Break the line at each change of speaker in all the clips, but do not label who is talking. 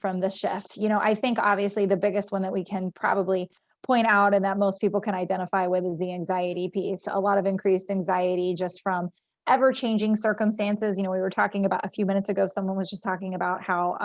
the shift? I think obviously the biggest one that we can probably point out and that most people can identify with is the anxiety piece. A lot of increased anxiety just from ever-changing circumstances. We were talking about a few minutes ago, someone was just talking about how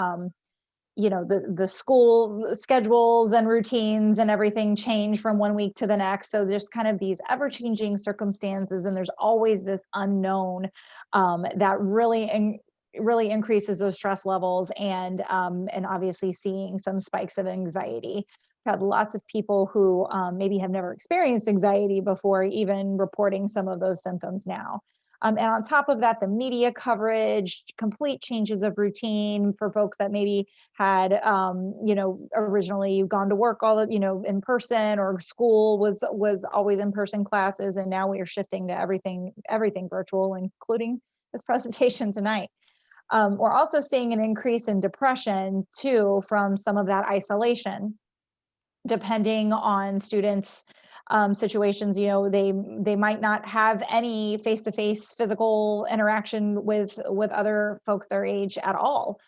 the school schedules and routines and everything change from one week to the next. So there's kind of these ever-changing circumstances, and there's always this unknown that really increases those stress levels, and obviously seeing some spikes of anxiety. I've had lots of people who maybe have never experienced anxiety before even reporting some of those symptoms now. And on top of that, the media coverage, complete changes of routine for folks that maybe had, originally gone to work in person, or school was always in-person classes, and now we are shifting to everything virtual, including this presentation tonight. We're also seeing an increase in depression too from some of that isolation, depending on students' situations. They might not have any face-to-face physical interaction with other folks their age at all,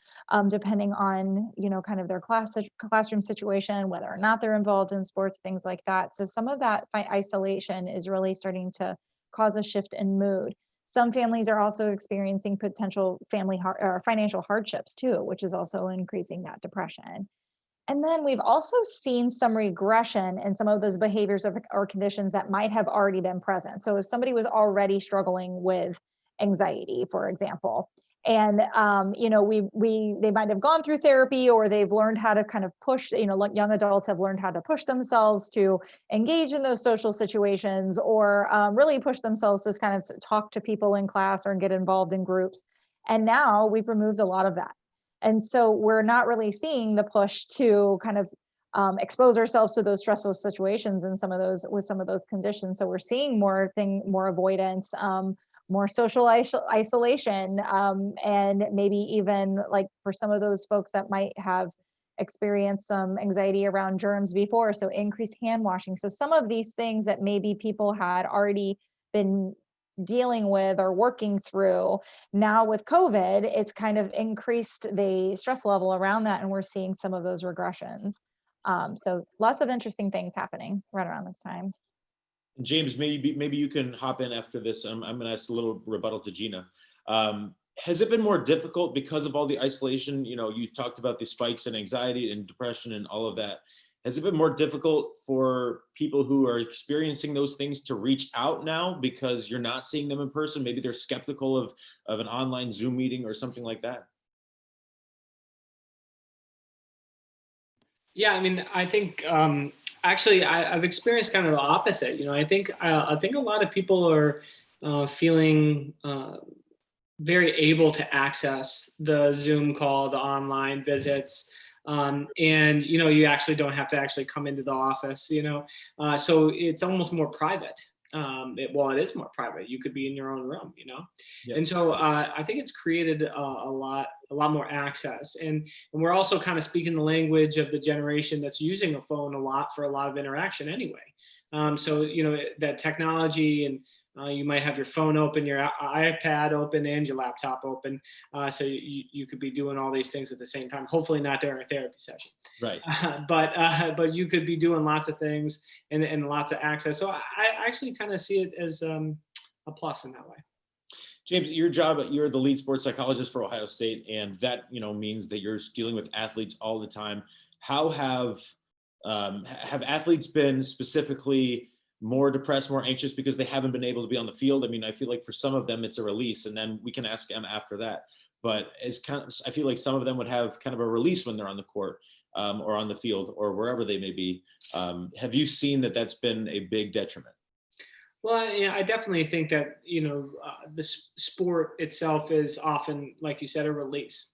depending on kind of their classroom situation, whether or not they're involved in sports, things like that. So some of that isolation is really starting to cause a shift in mood. Some families are also experiencing potential or financial hardships too, which is also increasing that depression. And then we've also seen some regression in some of those behaviors or conditions that might have already been present. So if somebody was already struggling with anxiety, for example, and they might have gone through therapy, or they've learned how to kind of push, young adults have learned how to push themselves to engage in those social situations, or really push themselves to kind of talk to people in class or get involved in groups. And now we've removed a lot of that. And so we're not really seeing the push to kind of expose ourselves to those stressful situations with some of those conditions. So we're seeing more avoidance, more social isolation, and maybe even like for some of those folks that might have experienced some anxiety around germs before, so increased hand washing. So some of these things that maybe people had already been dealing with or working through, now with COVID, it's kind of increased the stress level around that, and we're seeing some of those regressions. So lots of interesting things happening right around this time.
James, maybe you can hop in after this. I'm going to ask a little rebuttal to Gina. Has it been more difficult because of all the isolation? You talked about the spikes in anxiety and depression and all of that. Has it been more difficult for people who are experiencing those things to reach out now because you're not seeing them in person? Maybe they're skeptical of an online Zoom meeting or something like that.
Yeah, I mean, I think actually I've experienced kind of the opposite. I think a lot of people are feeling very able to access the Zoom call, the online visits. And you actually don't have to actually come into the office, so it's almost more private. It is more private. You could be in your own room, Yeah. And so I think it's created a lot more access, and we're also kind of speaking the language of the generation that's using a phone a lot for a lot of interaction anyway. So that technology, and you might have your phone open, your iPad open, and your laptop open. So you could be doing all these things at the same time. Hopefully not during a therapy session.
Right.
But you could be doing lots of things and lots of access. So I actually kind of see it as a plus in that way.
James, your job, you're the lead sports psychologist for Ohio State, and that means that you're dealing with athletes all the time. How have athletes been specifically more depressed, more anxious because they haven't been able to be on the field? I mean, I feel like for some of them it's a release, and then we can ask them after that. But I feel like some of them would have kind of a release when they're on the court or on the field or wherever they may be. Have you seen that that's been a big detriment?
Well, yeah, I definitely think that, the sport itself is often, like you said, a release,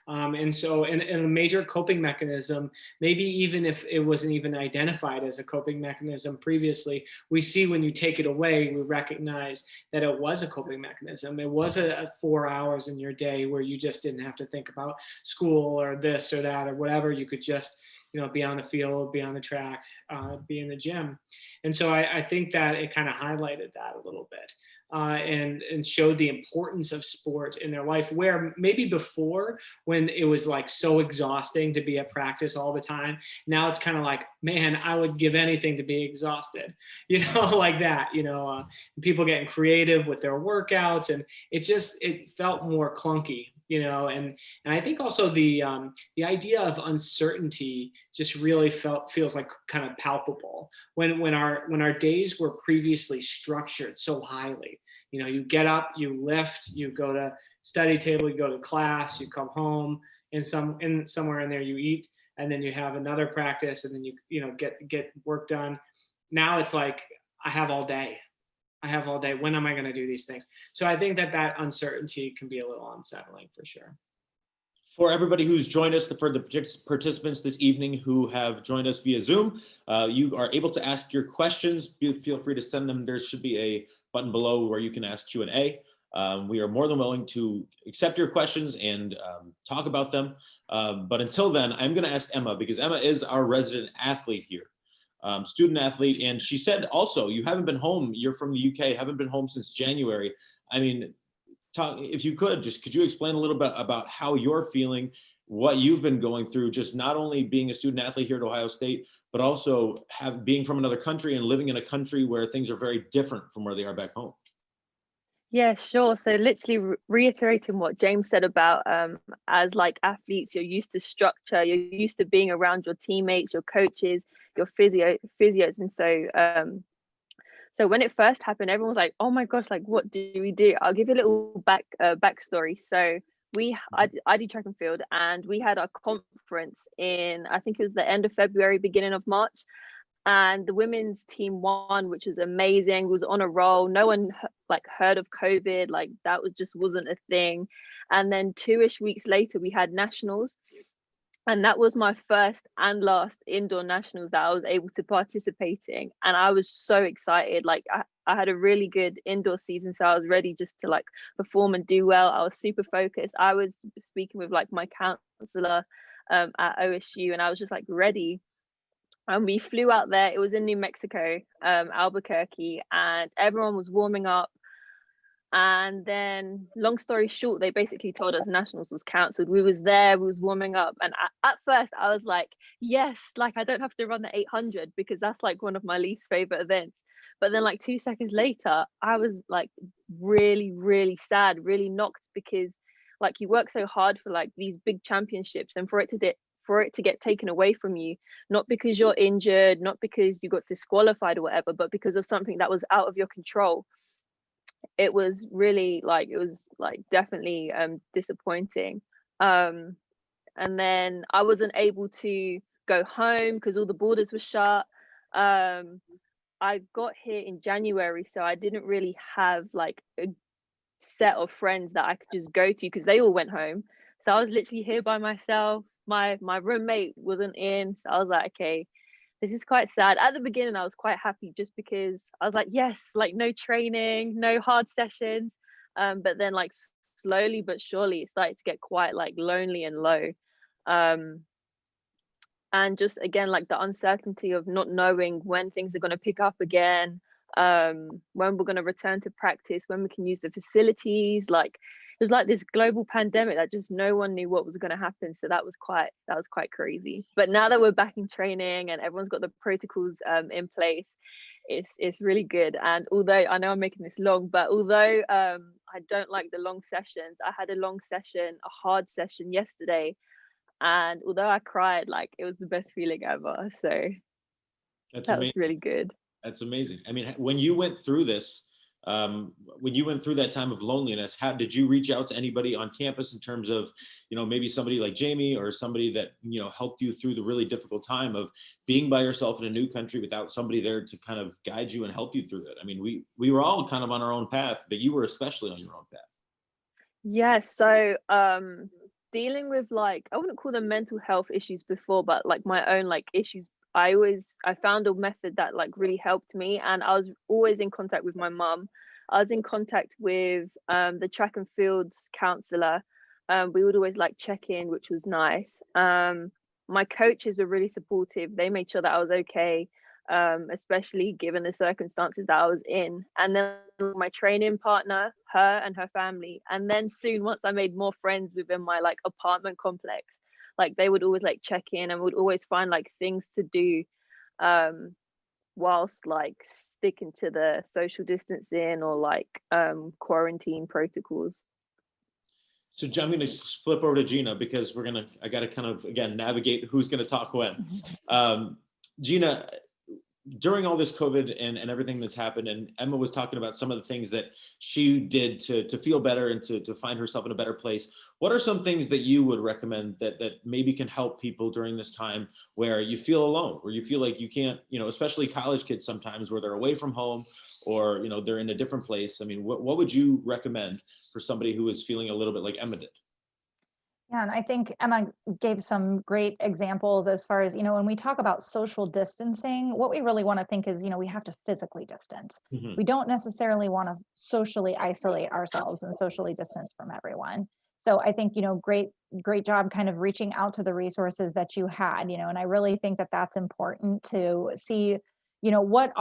and so, and a major coping mechanism, maybe even if it wasn't even identified as a coping mechanism previously, we see when you take it away, we recognize that it was a coping mechanism. It was a 4 hours in your day where you just didn't have to think about school or this or that or whatever. You could just be on the field, be on the track, be in the gym. And so I think that it kind of highlighted that a little bit. and showed the importance of sport in their life, where maybe before, when it was like so exhausting to be at practice all the time, now it's kind of like, man, I would give anything to be exhausted, like that, people getting creative with their workouts, and it felt more clunky, and I think also the idea of uncertainty just really feels like kind of palpable when our days were previously structured so highly. You get up, you lift, you go to study table, you go to class, you come home, and somewhere in there you eat, and then you have another practice, and then you get work done. Now it's like, I have all day. When am I going to do these things? So I think that uncertainty can be a little unsettling for sure.
For everybody who's joined us, for the participants this evening who have joined us via Zoom, you are able to ask your questions. Feel free to send them. There should be a button below where you can ask Q&A. We are more than willing to accept your questions and talk about them. But until then, I'm going to ask Emma, because Emma is our resident athlete here. Student athlete, and she said also, you haven't been home, you're from the UK, haven't been home since January. I mean, if you could you explain a little bit about how you're feeling, what you've been going through, just not only being a student athlete here at Ohio State, but also being from another country and living in a country where things are very different from where they are back home.
Yeah, sure. So literally reiterating what James said about as like athletes, you're used to structure, you're used to being around your teammates, your coaches, your physios. And so when it first happened, everyone was like, oh my gosh, like what do we do? I'll give you a little backstory. So I do track and field, and we had our conference in, I think it was the end of February, beginning of March. And the women's team won, which was amazing. It was on a roll. No one heard of COVID. Like that wasn't a thing. And then 2-ish weeks later, we had nationals. And that was my first and last indoor nationals that I was able to participate in. And I was so excited. Like I had a really good indoor season, so I was ready just to like perform and do well. I was super focused. I was speaking with like my counselor at OSU, and I was just like ready. And we flew out there. It was in New Mexico, Albuquerque, and everyone was warming up. And then, long story short, they basically told us nationals was cancelled. We was there, we was warming up, and at first I was like, yes, like I don't have to run the 800 because that's like one of my least favorite events. But then like 2 seconds later, I was like really, really sad, really knocked, because like you work so hard for like these big championships, and for it to get taken away from you, not because you're injured, not because you got disqualified or whatever, but because of something that was out of your control. It was really definitely disappointing. And then I wasn't able to go home because all the borders were shut. I got here in January, so I didn't really have like a set of friends that I could just go to because they all went home. So I was literally here by myself. My roommate wasn't in, so I was like, okay, this is quite sad. At the beginning, I was quite happy just because I was like, yes, like no training, no hard sessions. But then like slowly but surely, it started to get quite like lonely and low. And just again, like the uncertainty of not knowing when things are going to pick up again, when we're going to return to practice, when we can use the facilities. Like it was like this global pandemic that just no one knew what was going to happen. So that was quite crazy. But now that we're back in training and everyone's got the protocols in place, it's really good. And although I know I'm making this long, but although I don't like the long sessions, I had a long session, a hard session yesterday, and although I cried, like it was the best feeling ever. So that was really good.
That's amazing. I mean, when you went through this, when you went through that time of loneliness, how did you reach out to anybody on campus in terms of, maybe somebody like Jamie or somebody that, helped you through the really difficult time of being by yourself in a new country without somebody there to kind of guide you and help you through it? I mean, we were all kind of on our own path, but you were especially on your own path.
Yeah. So, dealing with like, I wouldn't call them mental health issues before, but like my own like issues, I found a method that like really helped me. And I was always in contact with my mum. I was in contact with the track and fields counselor. We would always like check in, which was nice. My coaches were really supportive. They made sure that I was okay. especially given the circumstances that I was in. And then my training partner, her and her family. And then soon, once I made more friends within my like apartment complex, like they would always like check in and would always find like things to do whilst like sticking to the social distancing or like quarantine protocols.
So I'm going to flip over to Gina because I got to kind of, again, navigate who's going to talk when. Gina, during all this COVID and everything that's happened, and Emma was talking about some of the things that she did to feel better and to find herself in a better place. What are some things that you would recommend that maybe can help people during this time where you feel alone, where you feel like you can't, especially college kids sometimes where they're away from home or, they're in a different place. I mean, what would you recommend for somebody who is feeling a little bit like Emma did?
Yeah, and I think Emma gave some great examples as far as, when we talk about social distancing, what we really want to think is, we have to physically distance.
Mm-hmm.
We don't necessarily want to socially isolate ourselves and socially distance from everyone. So I think, great job kind of reaching out to the resources that you had, and I really think that that's important to see, what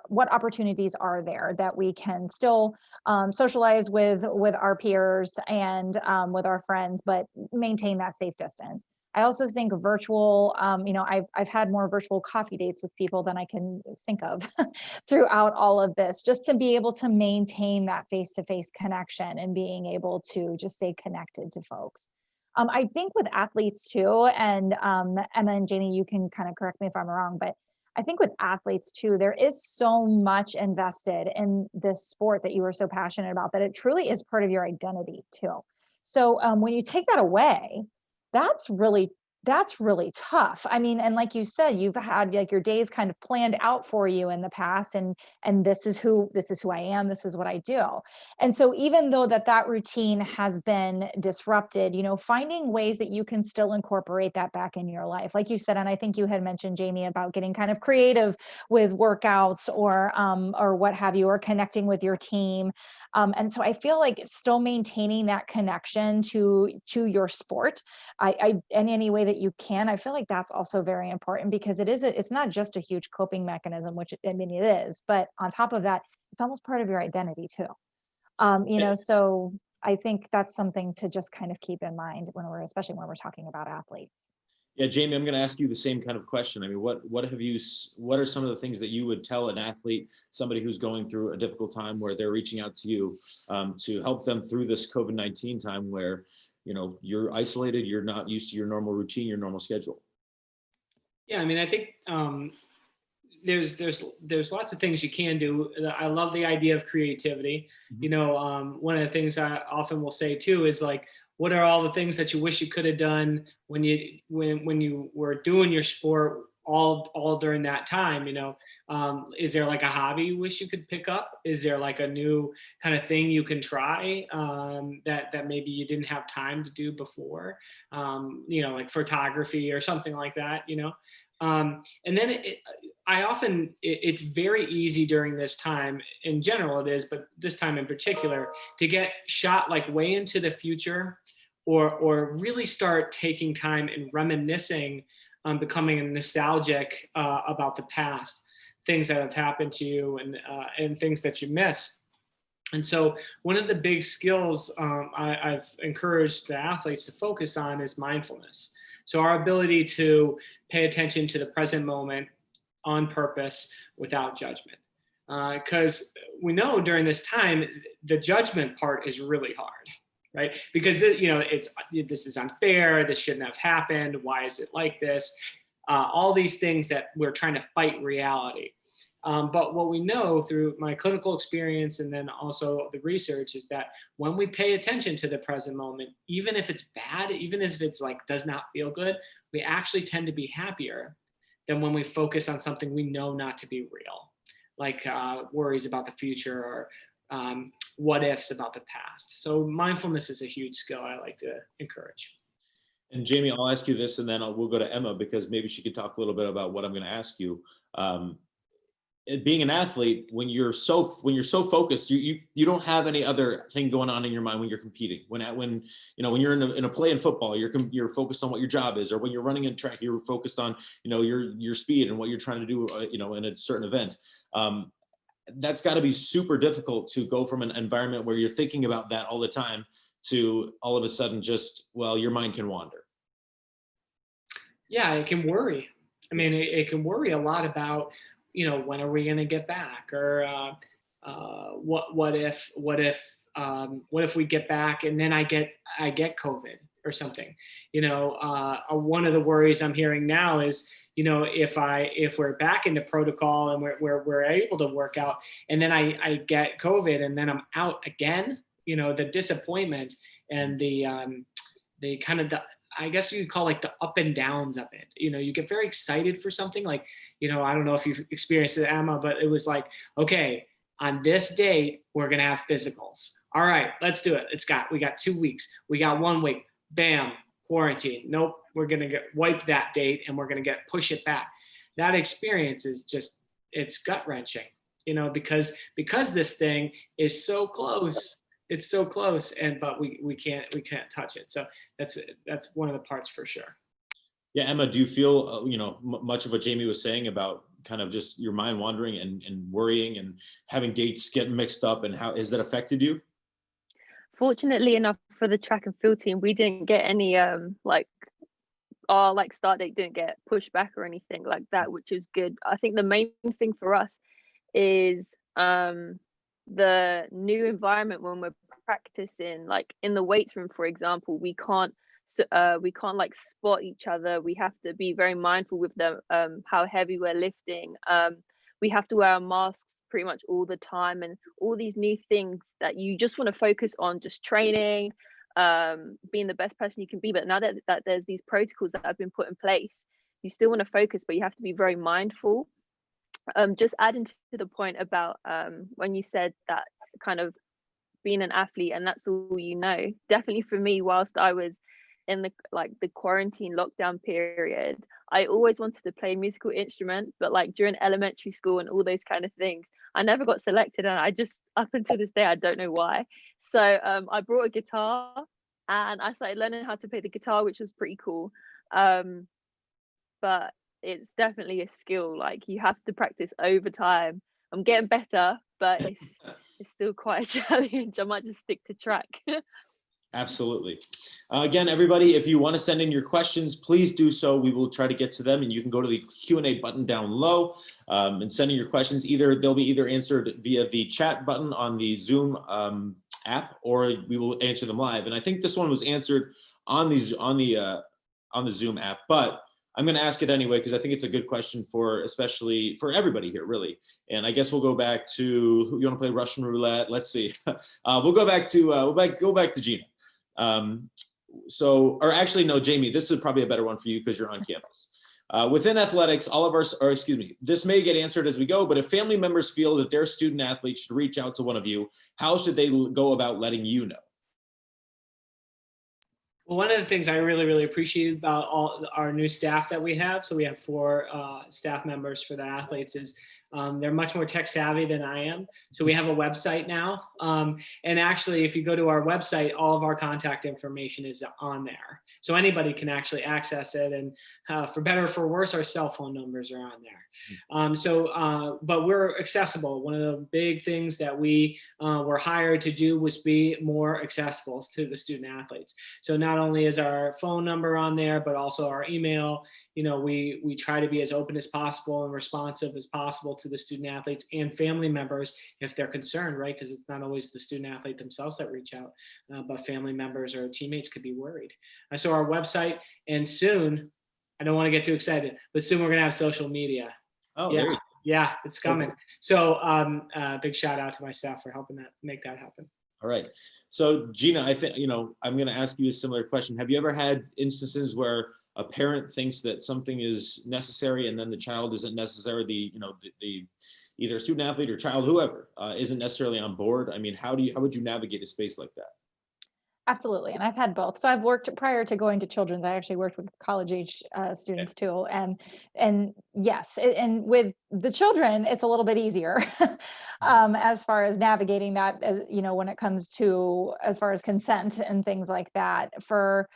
what opportunities are there that we can still socialize with our peers and with our friends, but maintain that safe distance. I also think virtual, I've had more virtual coffee dates with people than I can think of throughout all of this, just to be able to maintain that face-to-face connection and being able to just stay connected to folks. I think with athletes too, and Emma and Jamie, you can kind of correct me if I'm wrong, but I think with athletes too, there is so much invested in this sport that you are so passionate about that it truly is part of your identity too. So when you take that away, that's really tough. I mean, and like you said, you've had like your days kind of planned out for you in the past, and this is who I am, this is what I do. And so even though that routine has been disrupted, finding ways that you can still incorporate that back in your life, like you said, and I think you had mentioned, Jamie, about getting kind of creative with workouts or what have you, or connecting with your team. And so I feel like still maintaining that connection to your sport, in any way that you can. I feel like that's also very important because it's not just a huge coping mechanism, which I mean it is, but on top of that, it's almost part of your identity too. So I think that's something to just kind of keep in mind especially when we're talking about athletes.
Yeah, Jamie, I'm going to ask you the same kind of question. I mean, what are some of the things that you would tell an athlete, somebody who's going through a difficult time where they're reaching out to you to help them through this COVID-19 time where, you're isolated, you're not used to your normal routine, your normal schedule?
Yeah, I mean, I think there's lots of things you can do. I love the idea of creativity. Mm-hmm. One of the things I often will say too is like, what are all the things that you wish you could have done when you were doing your sport all during that time? Is there like a hobby you wish you could pick up? Is there like a new kind of thing you can try that maybe you didn't have time to do before? Like photography or something like that. And then it's very easy during this time, in general it is, but this time in particular, to get shot like way into the future or really start taking time and reminiscing, becoming nostalgic about the past, things that have happened to you and things that you miss. And so one of the big skills I've encouraged the athletes to focus on is mindfulness. So our ability to pay attention to the present moment on purpose without judgment. Because we know during this time, the judgment part is really hard, right? Because this is unfair, this shouldn't have happened, why is it like this? All these things that we're trying to fight reality. But what we know through my clinical experience and then also the research is that when we pay attention to the present moment, even if it's bad, even if it's like does not feel good, we actually tend to be happier than when we focus on something we know not to be real, like worries about the future or what ifs about the past. So mindfulness is a huge skill I like to encourage.
And Jamie, I'll ask you this and then we'll go to Emma because maybe she could talk a little bit about what I'm going to ask you. being an athlete, when you're so focused, you don't have any other thing going on in your mind when you're competing. When you're in a play in football, you're focused on what your job is, or when you're running in track, you're focused on your speed and what you're trying to do in a certain event. That's got to be super difficult to go from an environment where you're thinking about that all the time to all of a sudden just, well, your mind can wander.
Yeah, it can worry. I mean, it can worry a lot about, when are we going to get back, or what if we get back and then I get COVID or something. One of the worries I'm hearing now is, if we're back into protocol and we're able to work out, and then I get COVID and then I'm out again, the disappointment and the kind of I guess you call like the up and downs of it. You get very excited for something, like, I don't know if you've experienced it, Emma, but it was like, okay, on this date, we're going to have physicals. All right, let's do it. We got 2 weeks. We got 1 week. Bam, quarantine. Nope, we're going to wipe that date and we're going to push it back. That experience is just, it's gut wrenching, because this thing is so close. It's so close, but we can't touch it. So that's one of the parts for sure.
Yeah, Emma, do you feel much of what Jamie was saying about kind of just your mind wandering and worrying and having dates get mixed up, and how has that affected you?
Fortunately enough for the track and field team, we didn't get any our start date didn't get pushed back or anything like that, which is good. I think the main thing for us is the new environment when we're practicing, like in the weights room, for example. We can't spot each other. We have to be very mindful with how heavy we're lifting. We have to wear our masks pretty much all the time, and all these new things that you just want to focus on, just training, being the best person you can be. But now that there's these protocols that have been put in place, you still want to focus, but you have to be very mindful. Just adding to the point about when you said that kind of being an athlete and that's all definitely for me, whilst I was in the quarantine lockdown period, I always wanted to play a musical instrument, but during elementary school and all those kind of things, I never got selected, and I just, up until this day, I don't know why. So I brought a guitar and I started learning how to play the guitar, which was pretty cool. But it's definitely a skill, you have to practice over time. I'm getting better, but it's still quite a challenge. I might just stick to track.
Absolutely. Again, everybody, if you want to send in your questions, please do so. We will try to get to them, and you can go to the Q&A button down low and send in your questions. They'll be either answered via the chat button on the Zoom app, or we will answer them live. And I think this one was answered on the Zoom app, but I'm going to ask it anyway because I think it's a good question especially for everybody here, really. And I guess we'll go back to, you want to play Russian roulette? Let's see. We'll go back to Gina. Or actually, no, Jamie, this is probably a better one for you because you're on campus. Within athletics, this may get answered as we go, but if family members feel that their student athletes should reach out to one of you, how should they go about letting you know?
Well, one of the things I really, really appreciate about all our new staff that we have, so we have 4 staff members for the athletes, is they're much more tech savvy than I am. So we have a website now. And actually, if you go to our website, all of our contact information is on there. So anybody can actually access it. And for better or for worse, our cell phone numbers are on there. But we're accessible. One of the big things that we were hired to do was be more accessible to the student athletes. So not only is our phone number on there, but also our email. We try to be as open as possible and responsive as possible to the student athletes and family members if they're concerned, right? Because it's not always the student athlete themselves that reach out, but family members or teammates could be worried. So our website, and soon, I don't want to get too excited, but soon we're going to have social media.
Oh,
yeah,
there you go.
Yeah, it's coming. So big shout out to my staff for helping make that happen.
All right. So Gina, I think, I'm going to ask you a similar question. Have you ever had instances where a parent thinks that something is necessary and then the child isn't necessarily, the either student athlete or child, whoever, isn't necessarily on board? I mean, how would you navigate a space like that?
Absolutely. And I've had both. So I've worked prior to going to children's. I actually worked with college age students too. And yes, and with the children, it's a little bit easier as far as navigating that, when it comes to as far as consent and things like that. For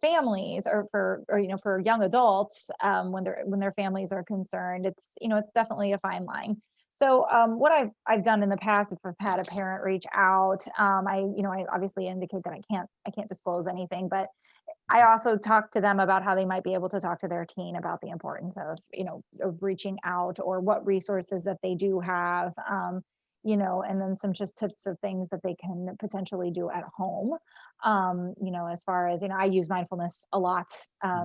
families or for young adults, when their families are concerned, it's definitely a fine line. So what I've done in the past, if I've had a parent reach out, I obviously indicate that I can't disclose anything, but I also talk to them about how they might be able to talk to their teen about the importance of reaching out, or what resources that they do have, and then some just tips of things that they can potentially do at home. As far as, I use mindfulness a lot.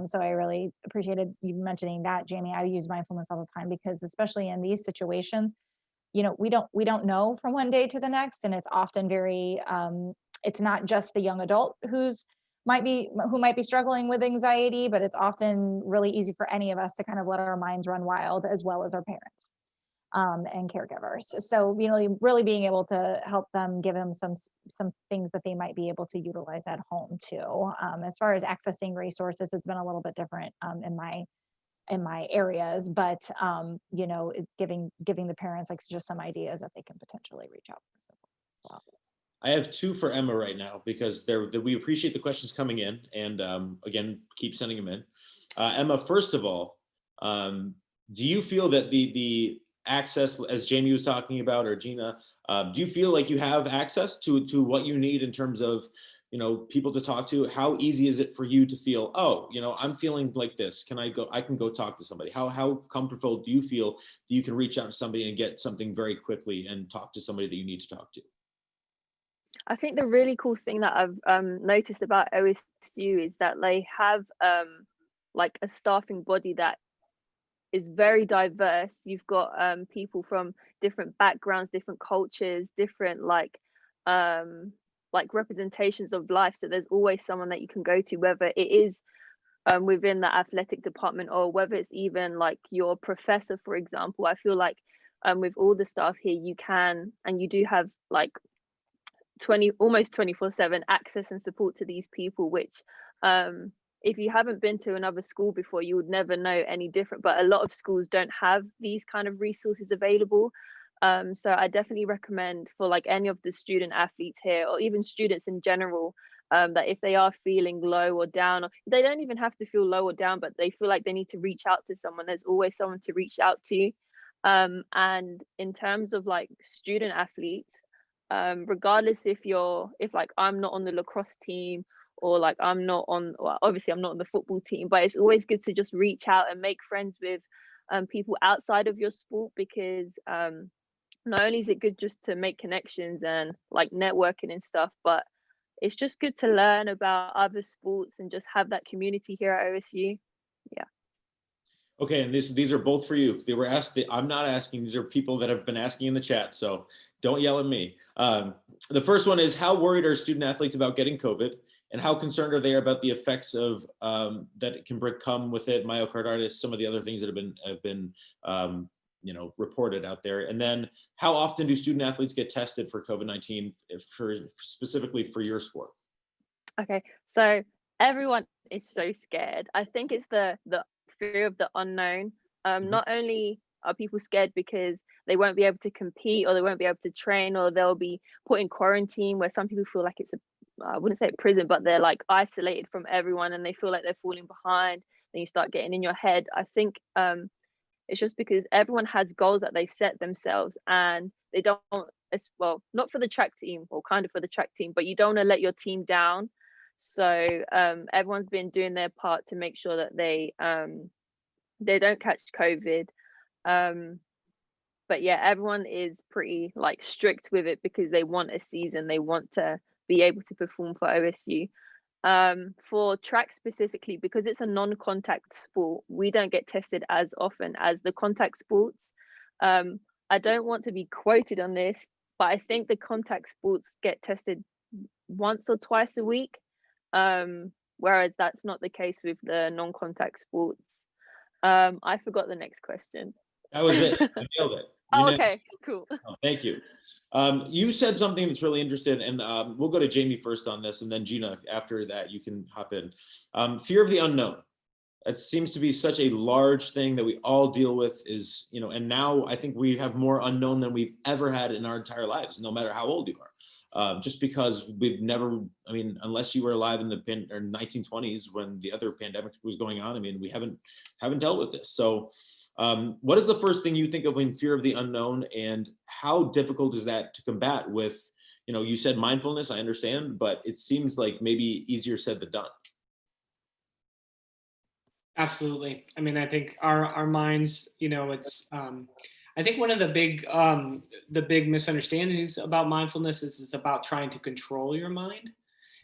So I really appreciated you mentioning that, Jamie. I use mindfulness all the time, because especially in these situations, we don't know from one day to the next. And it's often very, it's not just the young adult who might be struggling with anxiety, but it's often really easy for any of us to kind of let our minds run wild, as well as our parents and caregivers. So, really being able to help them, give them some things that they might be able to utilize at home too. As far as accessing resources, it's been a little bit different in my areas, but giving the parents like just some ideas that they can potentially reach out for as well.
I have two for Emma right now, because we appreciate the questions coming in, and again, keep sending them in. Emma, first of all, do you feel that the access, as Jamie was talking about, or Gina, do you feel like you have access to what you need in terms of people to talk to? How easy is it for you to feel, I'm feeling like this, I can go talk to somebody? How comfortable do you feel that you can reach out to somebody and get something very quickly and talk to somebody that you need to talk to?
I think the really cool thing that I've noticed about OSU is that they have like a staffing body that is very diverse. You've got people from different backgrounds, different cultures, different like representations of life. So there's always someone that you can go to, whether it is within the athletic department, or whether it's even like your professor, for example. I feel like with all the staff here, you can, and you do have like almost 24/7 access and support to these people, which if you haven't been to another school before, you would never know any different. But a lot of schools don't have these kind of resources available. So I definitely recommend for like any of the student athletes here, or even students in general, that if they are feeling low or down, or they don't even have to feel low or down, but they feel like they need to reach out to someone, there's always someone to reach out to. And in terms of like student athletes, regardless if like I'm not on the lacrosse team, or like obviously I'm not on the football team, but it's always good to just reach out and make friends with people outside of your sport, because not only is it good just to make connections and like networking and stuff, but it's just good to learn about other sports and just have that community here at OSU. Yeah.
Okay, and these are both for you. They were asked. I'm not asking. These are people that have been asking in the chat, so don't yell at me. The first one is, how worried are student athletes about getting COVID, and how concerned are they about the effects of that it can come with it, myocarditis, some of the other things that have been reported out there? And then, how often do student athletes get tested for COVID-19, specifically for your sport?
Okay, so everyone is so scared. I think it's the fear of the unknown. Not only are people scared because they won't be able to compete, or they won't be able to train, or they'll be put in quarantine, where some people feel like it's I wouldn't say a prison, but they're like isolated from everyone, and they feel like they're falling behind. Then you start getting in your head. I think it's just because everyone has goals that they've set themselves, and they don't, not for the track team, or kind of for the track team, but you don't want to let your team down. So everyone's been doing their part to make sure that they don't catch COVID. But yeah, everyone is pretty like strict with it, because they want a season, they want to be able to perform for OSU. For track specifically, because it's a non-contact sport, we don't get tested as often as the contact sports. I don't want to be quoted on this, but I think the contact sports get tested once or twice a week, whereas that's not the case with the non-contact sports. I forgot the next question.
That was it. I nailed it.
Oh, okay, cool.
Oh, thank you. You said something that's really interesting, and we'll go to Jamie first on this, and then Gina, after that, you can hop in. Fear of the unknown. It seems to be such a large thing that we all deal with is, and now I think we have more unknown than we've ever had in our entire lives, no matter how old you are. Just because we've never, unless you were alive in the 1920s when the other pandemic was going on, we haven't dealt with this. So what is the first thing you think of when fear of the unknown, and how difficult is that to combat with, you said mindfulness, I understand, but it seems like maybe easier said than done.
Absolutely. I think our minds, it's, I think one of the big misunderstandings about mindfulness is it's about trying to control your mind.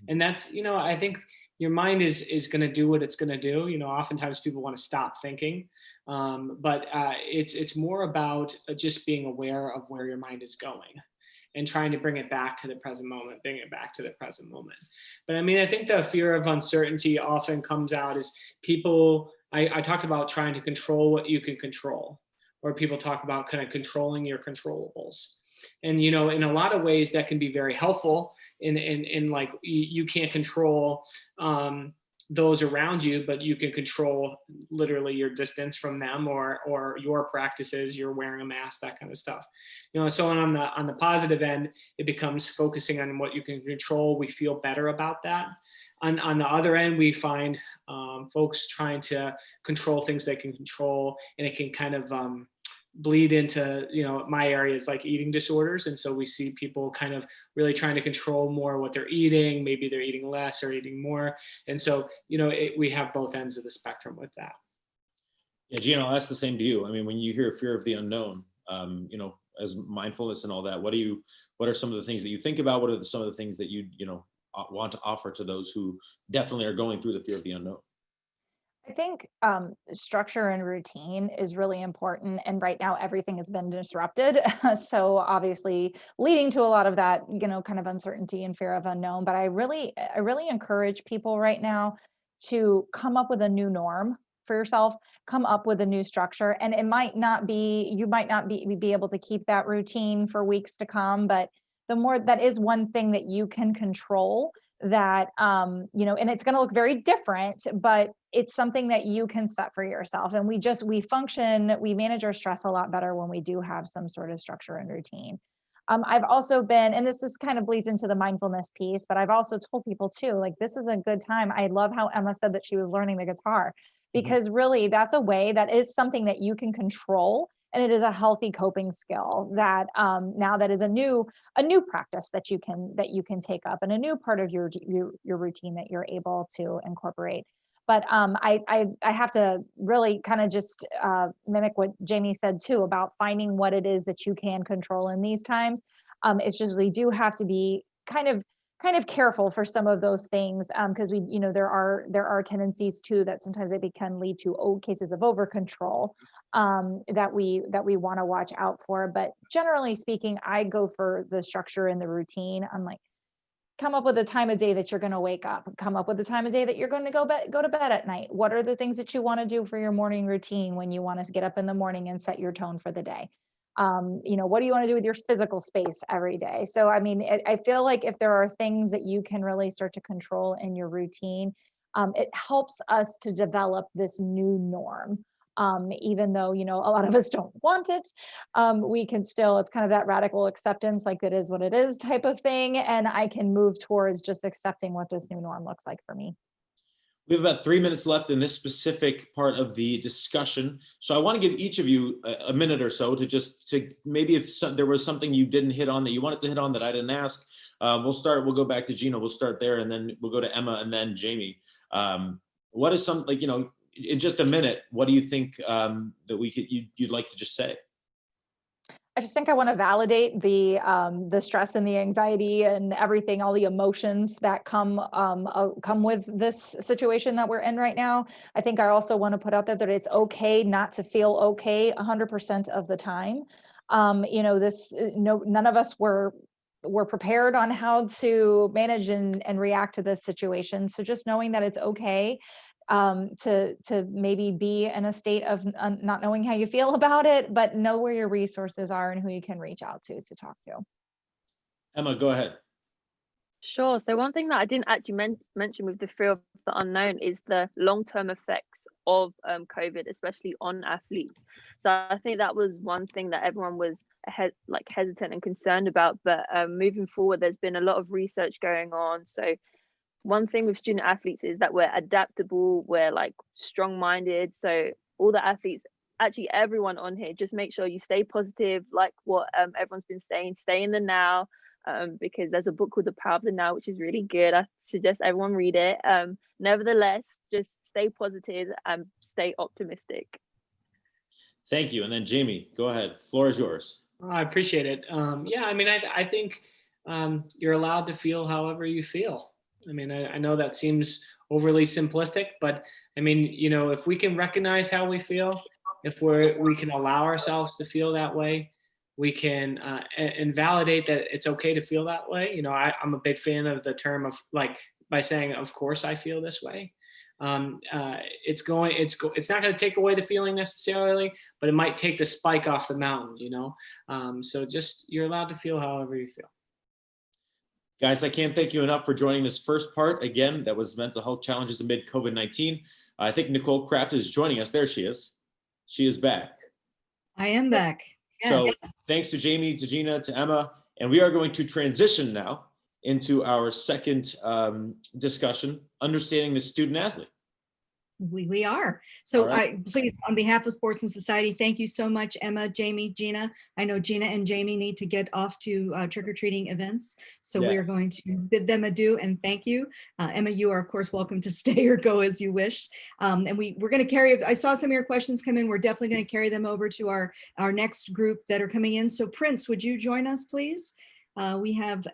And that's, I think your mind is going to do what it's going to do. Oftentimes people want to stop thinking, but it's more about just being aware of where your mind is going and trying to bring it back to the present moment, But I think the fear of uncertainty often comes out as people, I talked about trying to control what you can control, or people talk about kind of controlling your controllables. And, in a lot of ways that can be very helpful in like, you can't control those around you, but you can control literally your distance from them, or your practices, you're wearing a mask, that kind of stuff. So on the positive end, it becomes focusing on what you can control. We feel better about that. On the other end, we find folks trying to control things they can control, and it can kind of bleed into, my areas like eating disorders. And so we see people kind of really trying to control more what they're eating. Maybe they're eating less or eating more. And so, we have both ends of the spectrum with that.
Yeah, Gina, I'll ask the same to you. When you hear fear of the unknown, as mindfulness and all that, what are some of the things that you think about? What are some of the things that you want to offer to those who definitely are going through the fear of the unknown?
I think structure and routine is really important. And right now, everything has been disrupted. So obviously leading to a lot of that, kind of uncertainty and fear of unknown. But I really encourage people right now to come up with a new norm for yourself, come up with a new structure. And it might not be, you might not be able to keep that routine for weeks to come, but the more, that is one thing that you can control, that and it's going to look very different, but it's something that you can set for yourself. And we manage our stress a lot better when we do have some sort of structure and routine. I've also been, and this is kind of bleeds into the mindfulness piece, but I've also told people too, like, this is a good time. I love how Emma said that she was learning the guitar, because really that's a way, that is something that you can control. And it is a healthy coping skill that now that is a new practice that you can take up, and a new part of your routine that you're able to incorporate. But I have to really kind of just mimic what Jamie said too, about finding what it is that you can control in these times. It's just, we do have to be kind of careful for some of those things, because there are tendencies too that sometimes it can lead to cases of over control that we want to watch out for. But generally speaking, I go for the structure and the routine. I'm like, come up with a time of day that you're going to wake up, come up with a time of day that you're going to go to bed at night. What are the things that you want to do for your morning routine when you want to get up in the morning and set your tone for the day? What do you want to do with your physical space every day? So, I feel like if there are things that you can really start to control in your routine, it helps us to develop this new norm. Even though, a lot of us don't want it, we can still, it's kind of that radical acceptance, like, it is what it is type of thing. And I can move towards just accepting what this new norm looks like for me.
We have about 3 minutes left in this specific part of the discussion. So I want to give each of you a minute or so to maybe, if there was something you didn't hit on that you wanted to hit on that I didn't ask. We'll go back to Gina, we'll start there, and then we'll go to Emma, and then Jamie. What is something, in just a minute, what do you think that you'd like to just say?
I just think I want to validate the stress and the anxiety and everything, all the emotions that come with this situation that we're in right now. I think I also want to put out there that it's okay not to feel okay 100% of the time. None of us were prepared on how to manage and react to this situation. So just knowing that it's okay to maybe be in a state of not knowing how you feel about it, but know where your resources are and who you can reach out to talk to.
Emma, go ahead.
Sure. So one thing that I didn't actually mention with the fear of the unknown is the long-term effects of COVID, especially on athletes. So I think that was one thing that everyone was hesitant and concerned about. But moving forward, there's been a lot of research going on. So one thing with student athletes is that we're adaptable, we're like strong-minded. So all the athletes, actually everyone on here, just make sure you stay positive, like what everyone's been saying, stay in the now. Because there's a book called The Power of the Now, which is really good. I suggest everyone read it. Nevertheless, just stay positive and stay optimistic.
Thank you. And then Jamie, go ahead. Floor is yours.
I appreciate it. Yeah, I mean, I think you're allowed to feel however you feel. I mean, I know that seems overly simplistic, but I mean, you know, if we can recognize how we feel, if we can allow ourselves to feel that way, we can and validate that it's okay to feel that way. You know, I'm a big fan of the term of like by saying, of course I feel this way. It's not going to take away the feeling necessarily, but it might take the spike off the mountain, you know? So just, you're allowed to feel however you feel.
Guys, I can't thank you enough for joining this first part. Again, that was mental health challenges amid COVID-19. I think Nicole Kraft is joining us. There she is. She is back.
I am back. Yes.
So thanks to Jamie, to Gina, to Emma, and we are going to transition now into our second discussion, understanding the student athlete.
We are. So
right.
Please, on behalf of Sports and Society, thank you so much, Emma, Jamie, Gina. I know Gina and Jamie need to get off to trick-or-treating events. So we are going to bid them adieu and thank you. Emma, you are of course welcome to stay or go as you wish. And we're going to carry, I saw some of your questions come in. We're definitely going to carry them over to our next group that are coming in. So Prince, would you join us, please? We have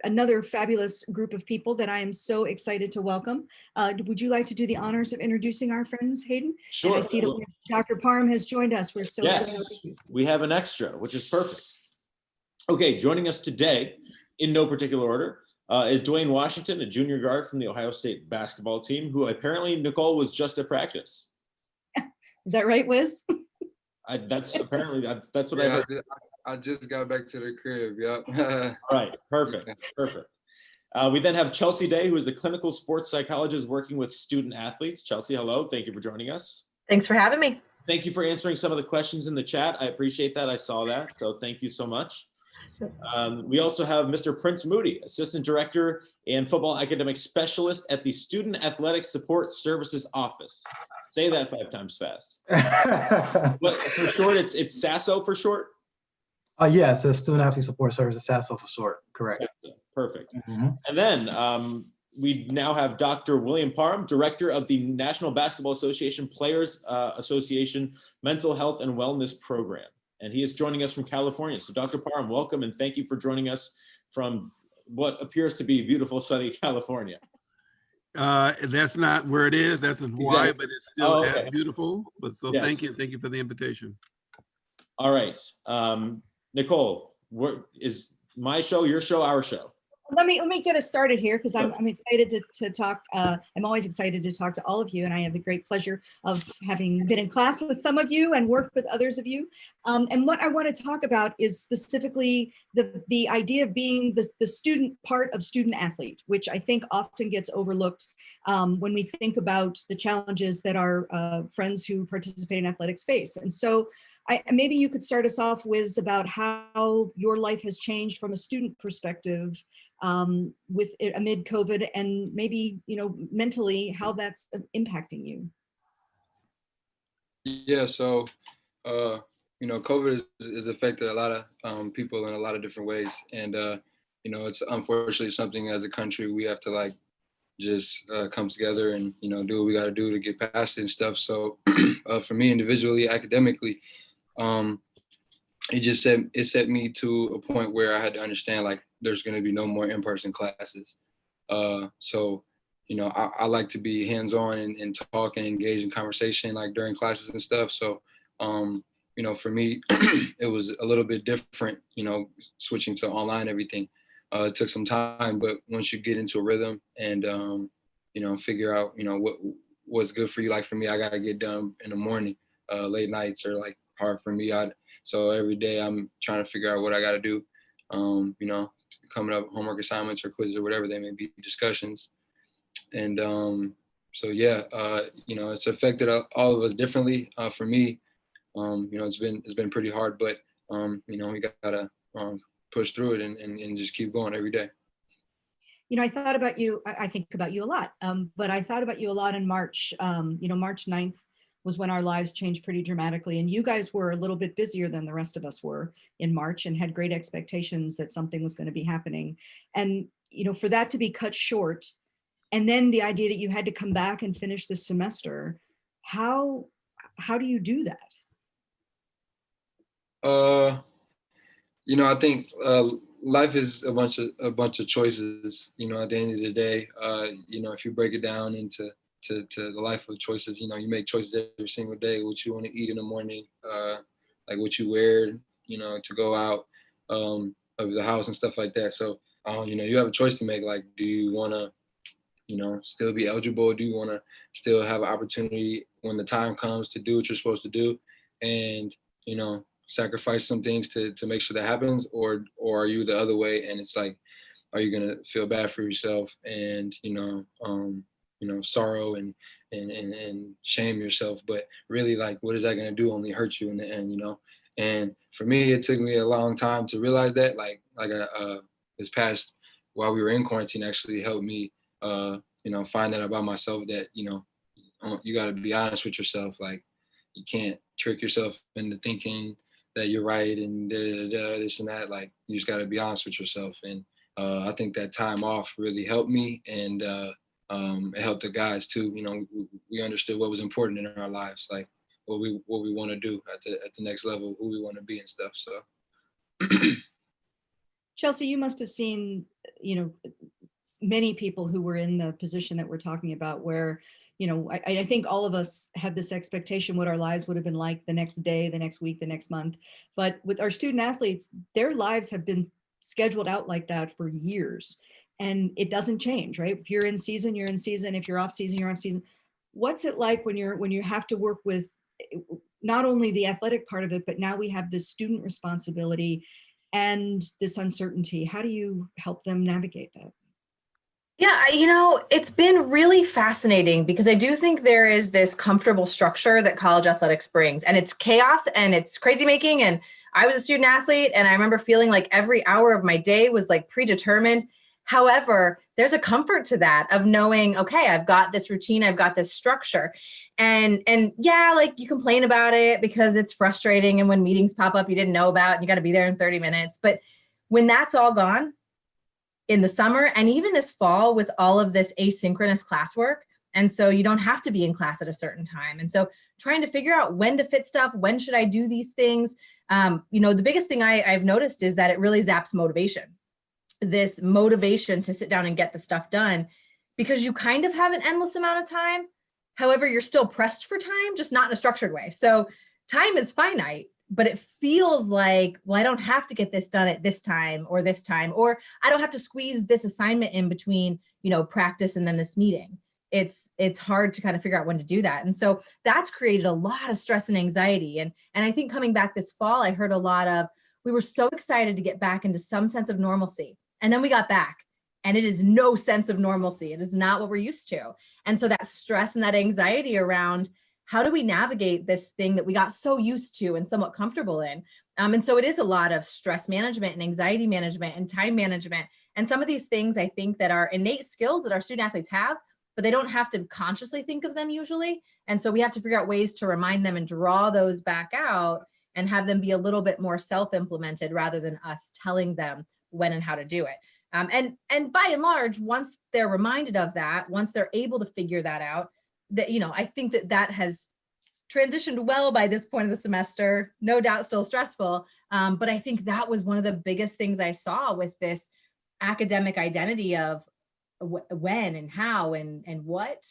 another fabulous group of people that I am so excited to welcome. Would you like to do the honors of introducing our friends, Hayden?
Sure.
And I see that Dr. Parham has joined us. We're so happy.
We have an extra, which is perfect. Okay, joining us today, in no particular order, is Duane Washington, a junior guard from the Ohio State basketball team, who apparently, Nicole, was just at practice.
Is that right, Wiz?
That's what I heard.
I just got back to the crib. Yep.
All right. Perfect. We then have Chelsi Day, who is the clinical sports psychologist working with student athletes. Chelsi, hello. Thank you for joining us.
Thanks for having me.
Thank you for answering some of the questions in the chat. I appreciate that. I saw that. So thank you so much. We also have Mr. Prince Moody, assistant director and football academic specialist at the Student Athletic Support Services Office. Say that 5 times fast. But for short, it's SASO for short?
Yes, it's Student Athlete Support Services, SASO for short, correct.
SASO. Perfect.
Mm-hmm.
And then we now have Dr. William Parham, director of the National Basketball Association Players Association Mental Health and Wellness Program. And he is joining us from California. So Dr. Parham, welcome, and thank you for joining us from what appears to be beautiful, sunny California.
That's not where it is. That's in Hawaii,
Exactly.
but it's still
okay.
Beautiful. But so
Yes.
Thank you for the invitation.
All right. Nicole, what is my show, your show, our show?
Let me get us started here because I'm excited to talk. I'm always excited to talk to all of you, and I have the great pleasure of having been in class with some of you and worked with others of you. And what I want to talk about is specifically the idea of being the student part of student athlete, which I think often gets overlooked when we think about the challenges that our friends who participate in athletics face. And so maybe you could start us off with about how your life has changed from a student perspective amid COVID, and maybe, mentally how that's impacting you.
Yeah, so, COVID has affected a lot of people in a lot of different ways. And, it's unfortunately something as a country we have to just come together and, do what we got to do to get past it and stuff. So for me individually, academically, it set me to a point where I had to understand there's going to be no more in-person classes. So, I like to be hands-on and talk and engage in conversation during classes and stuff. So, for me, it was a little bit different, switching to online everything. It took some time, but once you get into a rhythm and, figure out, what's good for you. Like for me, I got to get done in the morning. Late nights are like hard for me. So every day I'm trying to figure out what I got to do. Coming up homework assignments or quizzes or whatever they may be, discussions. And so yeah, it's affected all of us differently. For me, it's been pretty hard, but we gotta push through it and just keep going every day.
I thought about you. I think about you a lot, but I thought about you a lot in March. March 9th was when our lives changed pretty dramatically. And you guys were a little bit busier than the rest of us were in March and had great expectations that something was going to be happening. And, for that to be cut short, and then the idea that you had to come back and finish this semester, how do you do that?
I think life is a bunch of choices. At the end of the day, if you break it down into the life of choices, you make choices every single day. What you want to eat in the morning, like what you wear, to go out of the house and stuff like that. So, you have a choice to make. Like, do you want to, still be eligible? Do you want to still have an opportunity when the time comes to do what you're supposed to do, and sacrifice some things to make sure that happens, or are you the other way? And it's like, are you gonna feel bad for yourself and sorrow and shame yourself? But really, like, what is that gonna do? Only hurt you in the end, And for me, it took me a long time to realize that. This past, while we were in quarantine, actually helped me find that about myself, that you got to be honest with yourself. Like, you can't trick yourself into thinking that you're right and this and that. Like, you just got to be honest with yourself. And I think that time off really helped me, and it helped the guys too. We understood what was important in our lives, like what we want to do at the next level, who we want to be and stuff. So
Chelsi, you must have seen, many people who were in the position that we're talking about, where, I think all of us had this expectation what our lives would have been like the next day, the next week, the next month. But with our student athletes, their lives have been scheduled out like that for years, and it doesn't change, right? If you're in season, you're in season. If you're off season, you're off season. What's it like when you have to work with not only the athletic part of it, but now we have this student responsibility and this uncertainty? How do you help them navigate that?
Yeah, it's been really fascinating, because I do think there is this comfortable structure that college athletics brings, and it's chaos and it's crazy making. And I was a student athlete, and I remember feeling like every hour of my day was like predetermined. However, there's a comfort to that, of knowing, okay, I've got this routine, I've got this structure. And yeah, like, you complain about it because it's frustrating, and when meetings pop up you didn't know about and you got to be there in 30 minutes. But when that's all gone in the summer, and even this fall with all of this asynchronous classwork, and so you don't have to be in class at a certain time, and so trying to figure out when to fit stuff, when should I do these things. The biggest thing I've noticed is that it really zaps motivation. This motivation to sit down and get the stuff done, because you kind of have an endless amount of time. However, you're still pressed for time, just not in a structured way. So time is finite, but it feels like, well, I don't have to get this done at this time, or I don't have to squeeze this assignment in between, practice and then this meeting. It's hard to kind of figure out when to do that. And so that's created a lot of stress and anxiety. And I think coming back this fall, I heard a lot of, we were so excited to get back into some sense of normalcy. And then we got back, and it is no sense of normalcy. It is not what we're used to. And so that stress and that anxiety around, how do we navigate this thing that we got so used to and somewhat comfortable in? And so it is a lot of stress management and anxiety management and time management. And some of these things, I think, that are innate skills that our student athletes have, but they don't have to consciously think of them usually. And so we have to figure out ways to remind them and draw those back out and have them be a little bit more self-implemented, rather than us telling them when and how to do it. And by and large, once they're reminded of that, once they're able to figure that out, that, I think that has transitioned well by this point of the semester. No doubt still stressful, but I think that was one of the biggest things I saw with this academic identity of when and how and what.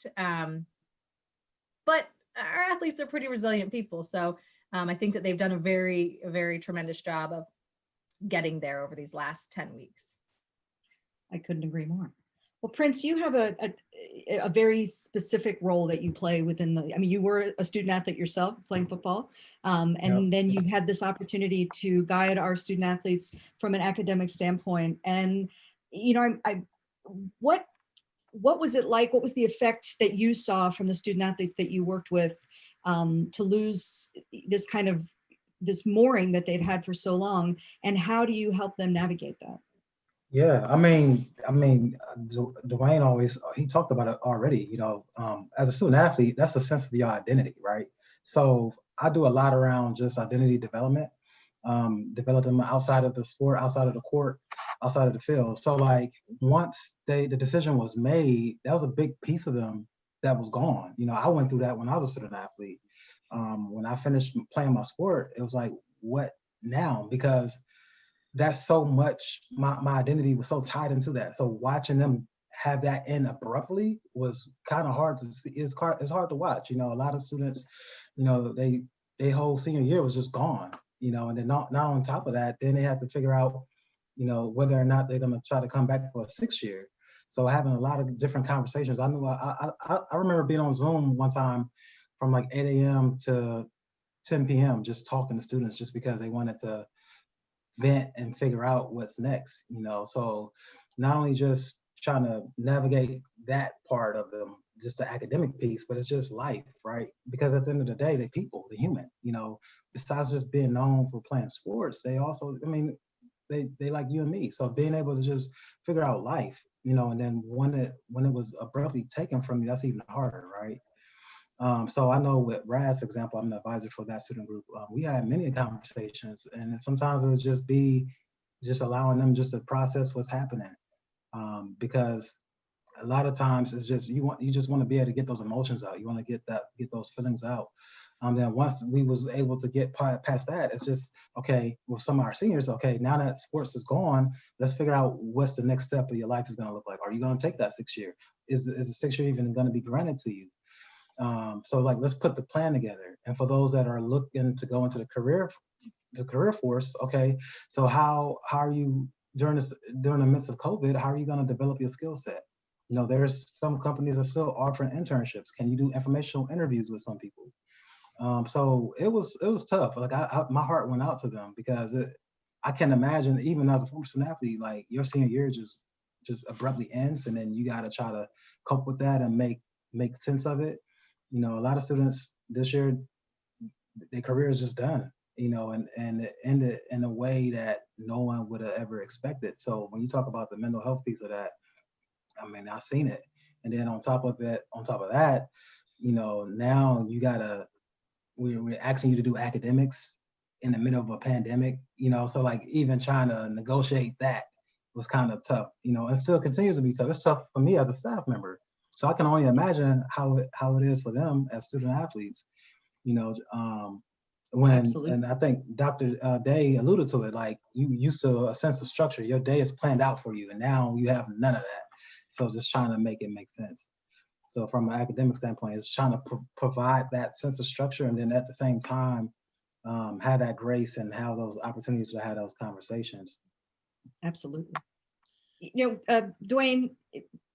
But our athletes are pretty resilient people, so I think that they've done a very, very tremendous job of getting there over these last 10 weeks.
I couldn't agree more. Well, Prince, you have a very specific role that you play within the, I mean, you were a student athlete yourself playing football. And then you had this opportunity to guide our student athletes from an academic standpoint. And, you know, what was it like? What was the effect that you saw from the student athletes that you worked with to lose this kind of, this mooring that they've had for so long? And how do you help them navigate that?
Yeah, I mean, Duane always, he talked about it already, you know, as a student athlete, that's the sense of your identity, right? So I do a lot around just identity development, develop them outside of the sport, outside of the court, outside of the field. So like once the decision was made, that was a big piece of them that was gone. You know, I went through that when I was a student athlete. When I finished playing my sport, it was like, what now? Because that's so much, my identity was so tied into that. So watching them have that end abruptly was kind of hard to see. It's hard to watch. You know, a lot of students, you know, they whole senior year was just gone, you know, and then not on top of that, then they have to figure out, you know, whether or not they're going to try to come back for a 6th year. So having a lot of different conversations. I knew I remember being on Zoom one time from like 8 a.m. to 10 p.m. just talking to students just because they wanted to vent and figure out what's next, you know. So not only just trying to navigate that part of them, just the academic piece, but it's just life, right? Because at the end of the day, they're people, they're human, you know. Besides just being known for playing sports, they also, I mean, they like you and me. So being able to just figure out life, you know, and then when it was abruptly taken from you, that's even harder, right? So I know with Raz, for example, I'm the advisor for that student group. We had many conversations, and sometimes it'll just be just allowing them just to process what's happening, because a lot of times it's just you just want to be able to get those emotions out. You want to get those feelings out. Then once we was able to get past that, it's just okay with some of our seniors. Okay, now that sports is gone, let's figure out what's the next step of your life is going to look like. Are you going to take that 6th year? Is the 6th year even going to be granted to you? So like, let's put the plan together. And for those that are looking to go into the career force, okay, so how are you during the midst of COVID, how are you going to develop your skill set? You know, there's some companies that are still offering internships. Can you do informational interviews with some people? So it was tough. Like my heart went out to them because I can imagine, even as a former student athlete, like your senior year just abruptly ends, and then you got to try to cope with that and make sense of it. You know, a lot of students this year, their career is just done, you know, and it ended in a way that no one would have ever expected. So when you talk about the mental health piece of that, I mean, I've seen it. And then on top of that, you know, now we're asking you to do academics in the middle of a pandemic, you know, so like even trying to negotiate that was kind of tough, you know, and still continues to be tough. It's tough for me as a staff member. So I can only imagine how it is for them as student athletes, you know, and I think Dr. Day alluded to it, like you used to a sense of structure. Your day is planned out for you, and now you have none of that. So just trying to make it make sense. So from an academic standpoint, it's trying to provide that sense of structure, and then at the same time, have that grace and have those opportunities to have those conversations.
Absolutely. You know, Duane,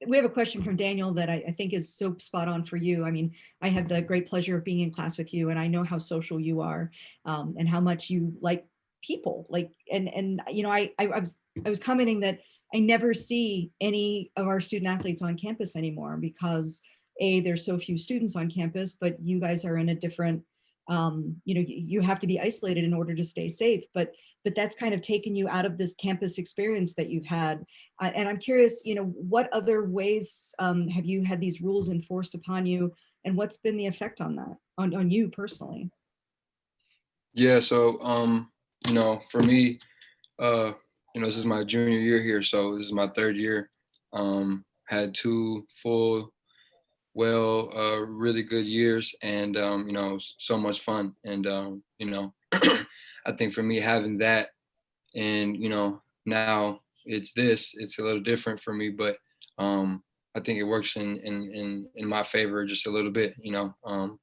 we have a question from Daniel that I think is so spot on for you. I mean, I had the great pleasure of being in class with you, and I know how social you are, and how much you like people. Like, and you know, I was commenting that I never see any of our student athletes on campus anymore because there's so few students on campus, but you guys are in a different, you know, you have to be isolated in order to stay safe, but that's kind of taken you out of this campus experience that you've had. And I'm curious, you know, what other ways have you had these rules enforced upon you, and what's been the effect on that, on you personally?
Yeah, so you know, for me, you know, this is my junior year here, so this is my 3rd year. Had 2 full, really good years, and you know, so much fun. And you know, I think for me having that, and you know, now it's a little different for me, but I think it works in my favor just a little bit. You know,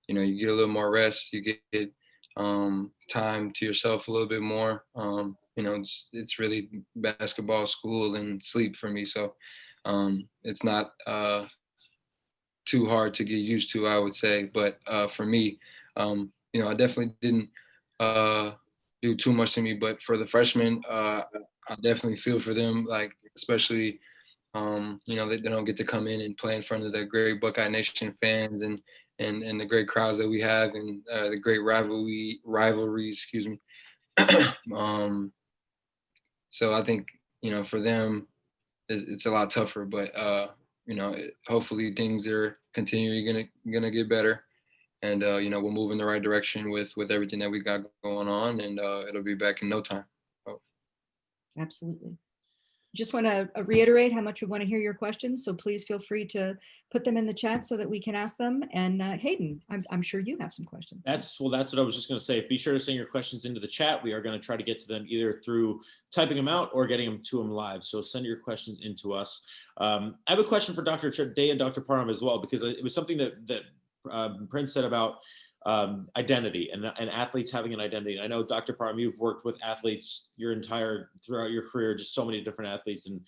you get a little more rest, you get time to yourself a little bit more. You know, it's really basketball, school, and sleep for me. So It's not too hard to get used to, I would say. But for me, I definitely didn't do too much to me. But for the freshmen, I definitely feel for them, like especially they don't get to come in and play in front of the great Buckeye Nation fans and the great crowds that we have and the great rivalries, excuse me. So I think, for them, it's a lot tougher, but hopefully things are continually gonna get better, and we'll move in the right direction with everything that we got going on, and it'll be back in no time. Oh.
Absolutely. Just want to reiterate how much we want to hear your questions. So please feel free to put them in the chat so that we can ask them. And Hayden, I'm sure you have some questions.
That's what I was just going to say. Be sure to send your questions into the chat. We are going to try to get to them either through typing them out or getting them to them live. So send your questions into us. I have a question for Dr. Day and Dr. Parham as well, because it was something that Prince said about identity and athletes having an identity. And I know, Dr. Parham, you've worked with athletes throughout your career, just so many different athletes. And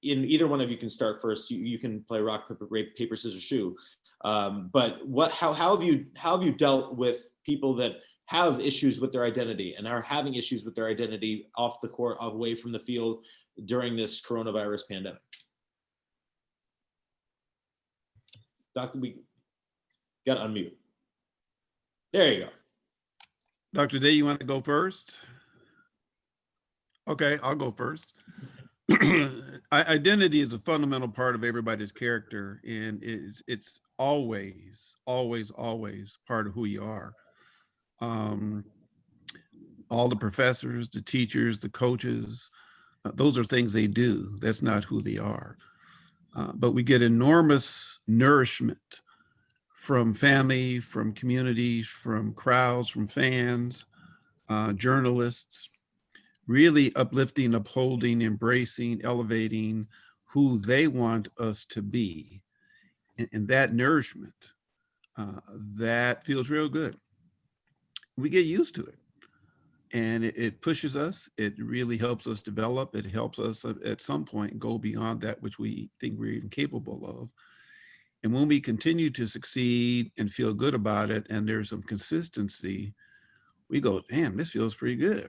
in either one of you can start first. You can play rock, paper, scissors, shoe. But how have you dealt with people that have issues with their identity and are having issues with their identity off the court, away from the field during this coronavirus pandemic? Doctor, we got to unmute. There you go.
Dr. Day, you want to go first? Okay, I'll go first. Identity is a fundamental part of everybody's character, and it's always part of who you are. All the professors, the teachers, the coaches, those are things they do. That's not who they are. But we get enormous nourishment from family, from communities, from crowds, from fans, journalists, really uplifting, upholding, embracing, elevating who they want us to be. And that nourishment, that feels real good. We get used to it. And it pushes us. It really helps us develop. It helps us at some point go beyond that which we think we're even capable of. And when we continue to succeed and feel good about it, and there's some consistency, we go, damn, this feels pretty good.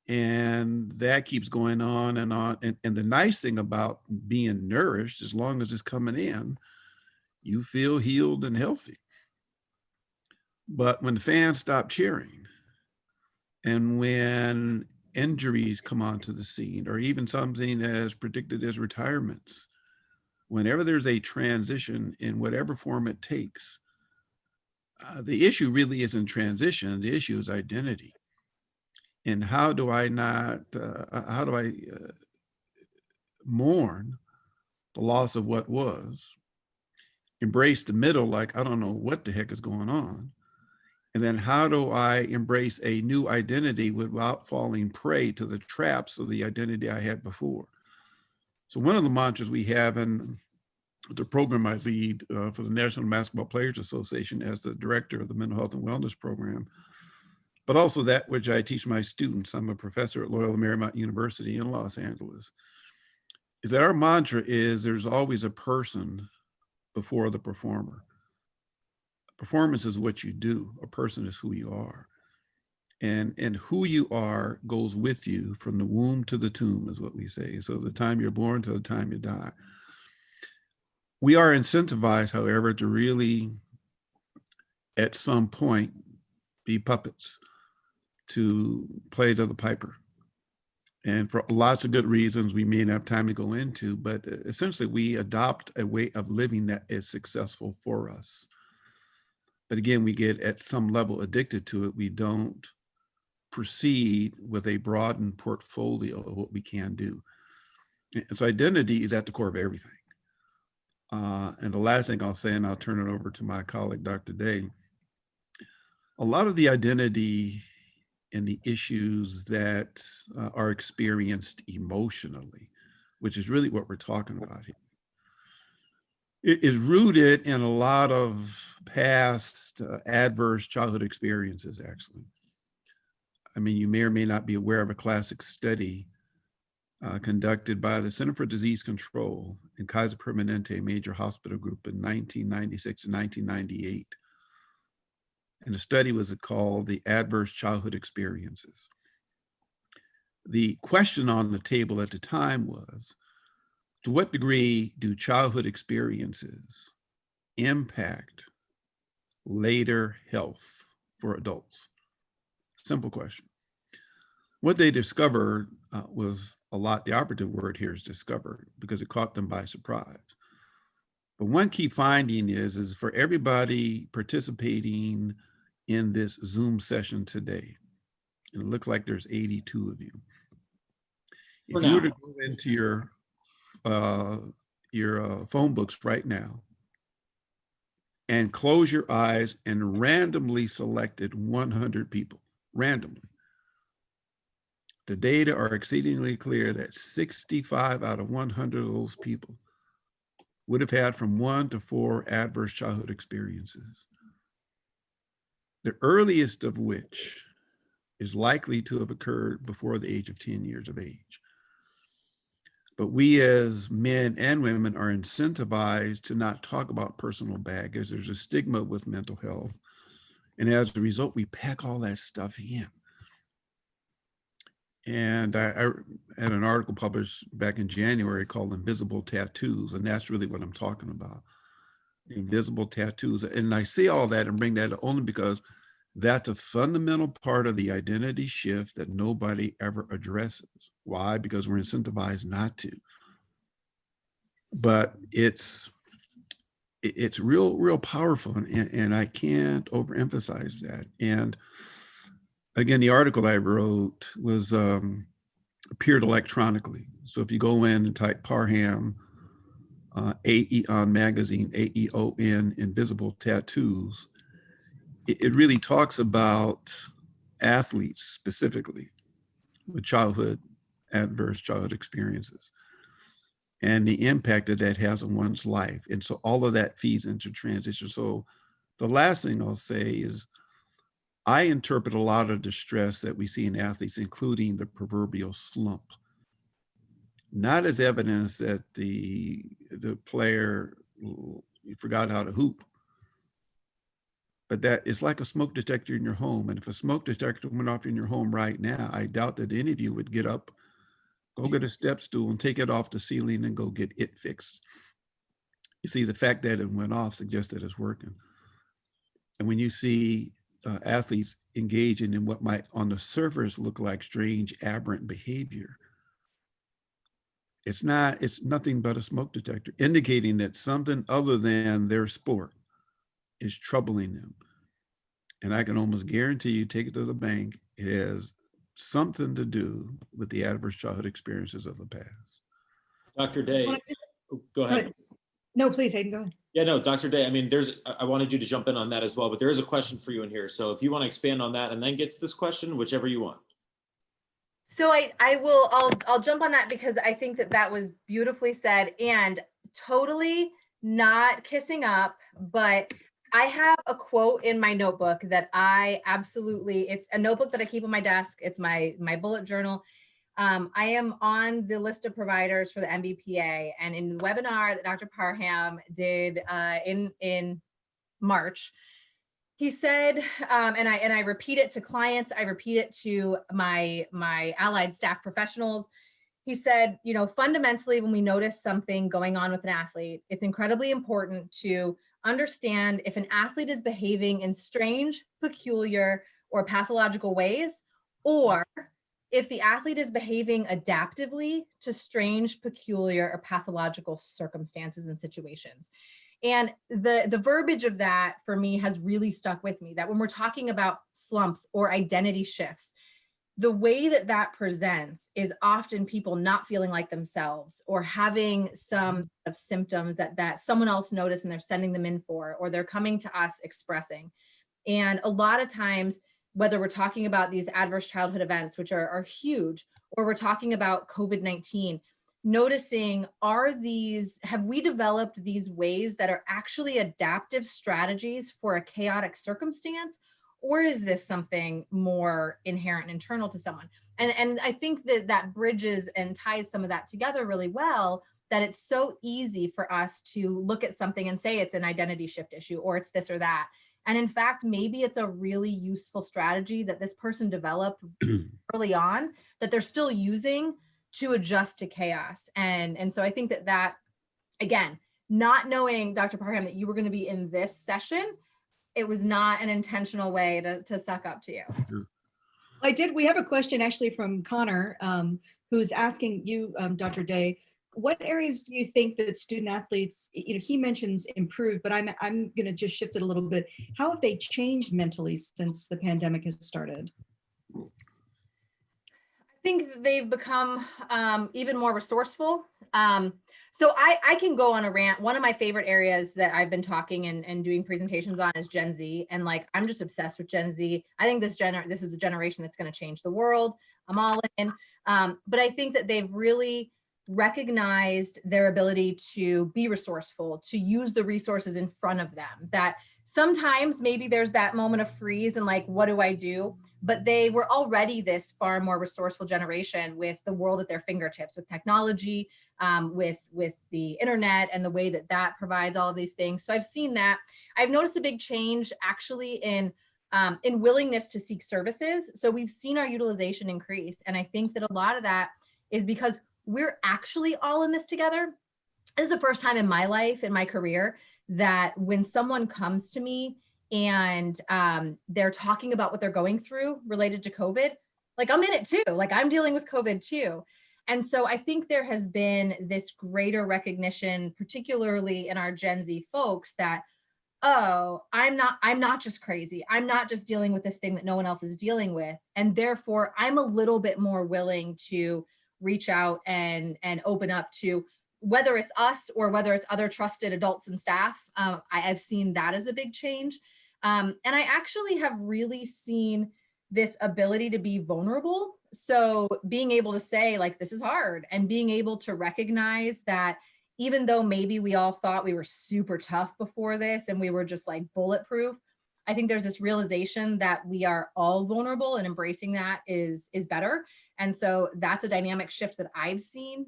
And that keeps going on and on. And the nice thing about being nourished, as long as it's coming in, you feel healed and healthy. But when the fans stop cheering, and when injuries come onto the scene, or even something as predicted as retirements, whenever there's a transition in whatever form it takes, the issue really isn't transition. The issue is identity. And how do I mourn the loss of what was, embrace the middle like I don't know what the heck is going on, and then how do I embrace a new identity without falling prey to the traps of the identity I had before? So one of the mantras we have in the program I lead for the National Basketball Players Association as the director of the Mental Health and Wellness Program, but also that which I teach my students. I'm a professor at Loyola Marymount University in Los Angeles, is that our mantra is there's always a person before the performer. Performance is what you do. A person is who you are. And who you are goes with you from the womb to the tomb, is what we say. So the time you're born to the time you die. We are incentivized, however, to really, at some point, be puppets, to play to the piper. And for lots of good reasons we may not have time to go into, but essentially we adopt a way of living that is successful for us. But again, we get at some level addicted to it. We don't proceed with a broadened portfolio of what we can do. And so identity is at the core of everything. And the last thing I'll say, and I'll turn it over to my colleague, Dr. Day, a lot of the identity and the issues that are experienced emotionally, which is really what we're talking about here, it is rooted in a lot of past adverse childhood experiences, actually. I mean, you may or may not be aware of a classic study conducted by the Center for Disease Control in Kaiser Permanente Major Hospital Group in 1996 and 1998. And the study was called the Adverse Childhood Experiences. The question on the table at the time was, to what degree do childhood experiences impact later health for adults? Simple question. What they discovered was a lot, the operative word here is discovered, because it caught them by surprise. But one key finding is for everybody participating in this Zoom session today, and it looks like there's 82 of you. If you were to go into your phone books right now and close your eyes and randomly selected 100 people, randomly, the data are exceedingly clear that 65 out of 100 of those people would have had from 1 to 4 adverse childhood experiences, the earliest of which is likely to have occurred before the age of 10 years of age. But we as men and women are incentivized to not talk about personal baggage. There's a stigma with mental health. And as a result, we pack all that stuff in. And I had an article published back in January called Invisible Tattoos, and that's really what I'm talking about, invisible tattoos. And I say all that and bring that only because that's a fundamental part of the identity shift that nobody ever addresses. Why? Because we're incentivized not to. But it's real powerful, and I can't overemphasize that. And again, the article I wrote was appeared electronically. So if you go in and type Parham, Aeon magazine, AEON, invisible tattoos, it really talks about athletes specifically with adverse childhood experiences and the impact that has on one's life. And so all of that feeds into transition. So the last thing I'll say is I interpret a lot of the stress that we see in athletes, including the proverbial slump, not as evidence that the player forgot how to hoop, but that it's like a smoke detector in your home. And if a smoke detector went off in your home right now, I doubt that any of you would get up, go get a step stool and take it off the ceiling and go get it fixed. You see, the fact that it went off suggests that it's working. And when you see athletes engaging in what might on the surface look like strange, aberrant behavior, it's nothing but a smoke detector indicating that something other than their sport is troubling them. And I can almost guarantee you, take it to the bank, it has something to do with the adverse childhood experiences of the past.
Dr. Day, go ahead.
No, please, Hayden, go ahead.
Yeah, no, Dr. Day, I mean, I wanted you to jump in on that as well, but there is a question for you in here. So if you want to expand on that and then get to this question, whichever you want.
So I'll jump on that because I think that was beautifully said and totally not kissing up, but I have a quote in my notebook that it's a notebook that I keep on my desk. It's my bullet journal. I am on the list of providers for the MBPA, and in the webinar that Dr. Parham did in March, he said, and I repeat it to clients, I repeat it to my allied staff professionals. He said, fundamentally, when we notice something going on with an athlete, it's incredibly important to understand if an athlete is behaving in strange, peculiar, or pathological ways, or if the athlete is behaving adaptively to strange, peculiar, or pathological circumstances and situations. And the verbiage of that for me has really stuck with me, that when we're talking about slumps or identity shifts, the way that presents is often people not feeling like themselves or having some of symptoms that someone else noticed and they're sending them in for, or they're coming to us expressing. And a lot of times, whether we're talking about these adverse childhood events, which are huge, or we're talking about COVID-19, noticing, have we developed these ways that are actually adaptive strategies for a chaotic circumstance? or is this something more inherent and internal to someone? And I think that bridges and ties some of that together really well, that it's so easy for us to look at something and say it's an identity shift issue, or it's this or that. And in fact, maybe it's a really useful strategy that this person developed early on that they're still using to adjust to chaos. And so I think that again, not knowing, Dr. Parham, that you were going to be in this session, it was not an intentional way to suck up to you.
We have a question actually from Connor, who's asking you, Dr. Day, what areas do you think that student athletes, he mentions improved, but I'm going to just shift it a little bit. How have they changed mentally since the pandemic has started?
I think they've become even more resourceful. So I can go on a rant. One of my favorite areas that I've been talking and doing presentations on is Gen Z. And like, I'm just obsessed with Gen Z. I think this is the generation that's going to change the world. I'm all in. But I think that they've really recognized their ability to be resourceful, to use the resources in front of them, that sometimes maybe there's that moment of freeze and like, what do I do? But they were already this far more resourceful generation with the world at their fingertips, with technology, with the internet and the way that provides all of these things. So I've seen that. I've noticed a big change actually in willingness to seek services. So we've seen our utilization increase. And I think that a lot of that is because we're actually all in this together. This is the first time in my life, in my career, that when someone comes to me and they're talking about what they're going through related to COVID, like I'm in it too, like I'm dealing with COVID too. And so I think there has been this greater recognition, particularly in our Gen Z folks, that, oh, I'm not just crazy. I'm not just dealing with this thing that no one else is dealing with. And therefore I'm a little bit more willing to reach out and open up to, whether it's us or whether it's other trusted adults and staff. I've seen that as a big change. And I actually have really seen this ability to be vulnerable. So being able to say like, this is hard, and being able to recognize that even though maybe we all thought we were super tough before this and we were just like bulletproof, I think there's this realization that we are all vulnerable, and embracing that is better. And so that's a dynamic shift that I've seen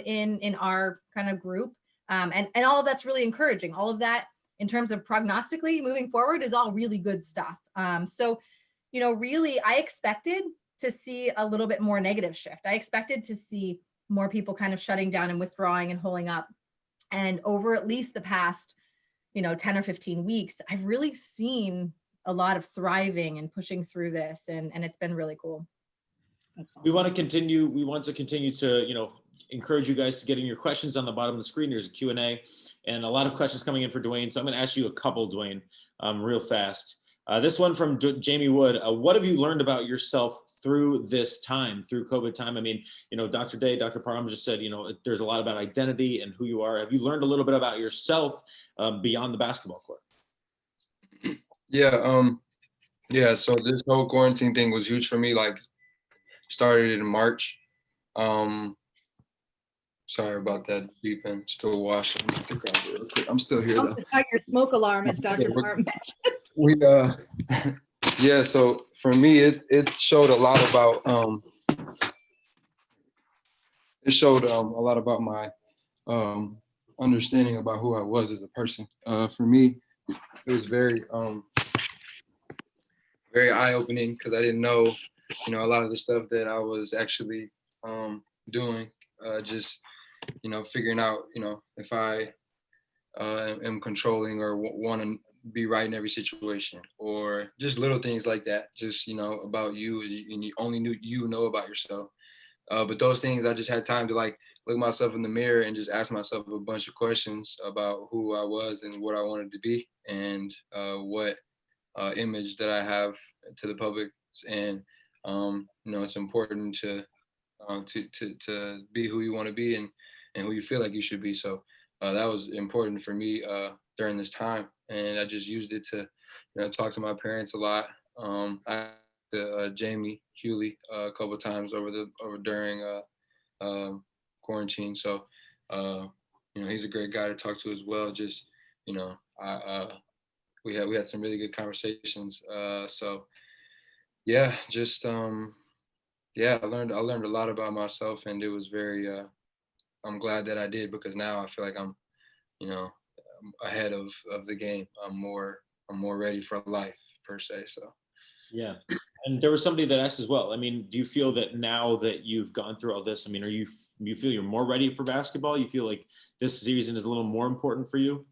in our kind of group. And all of that's really encouraging. All of that in terms of prognostically moving forward is all really good stuff. So, really, I expected to see a little bit more negative shift. I expected to see more people kind of shutting down and withdrawing and holding up. And over at least the past, 10 or 15 weeks, I've really seen a lot of thriving and pushing through this. And it's been really cool.
That's awesome.
We want to continue to, encourage you guys to get in your questions on the bottom of the screen. There's a Q&A and a lot of questions coming in for Duane. So I'm going to ask you a couple, Duane, real fast. This one from Jamie Wood. What have you learned about yourself through this time, through COVID time? I mean, Dr. Day, Dr. Parham just said, there's a lot about identity and who you are. Have you learned a little bit about yourself beyond the basketball court?
Yeah. So this whole quarantine thing was huge for me. Like, started in March. Sorry about that beeping. Still washing. I'm still here though.
It's not your smoke alarm, as Dr. Parham mentioned.
Yeah. So for me, it showed a lot about a lot about my understanding about who I was as a person. For me, it was very eye-opening, because I didn't know, a lot of the stuff that I was actually doing. Just figuring out, if I am controlling or want to be right in every situation, or just little things like that, just, about you, and you only know about yourself. But those things, I just had time to like look myself in the mirror and just ask myself a bunch of questions about who I was and what I wanted to be, and what image that I have to the public. And it's important to be who you want to be and who you feel like you should be. So that was important for me during this time, and I just used it to talk to my parents a lot. I to Jamie Houle a couple of times during quarantine. So he's a great guy to talk to as well. Just we had some really good conversations. So yeah, just yeah, I learned a lot about myself, and it was very I'm glad that I did, because now I feel like I'm, you know, ahead of the game. I'm more ready for life per se. So
Yeah. And there was somebody that asked as well. I mean, do you feel that now that you've gone through all this, I mean, you feel you're more ready for basketball? You feel like this season is a little more important for you?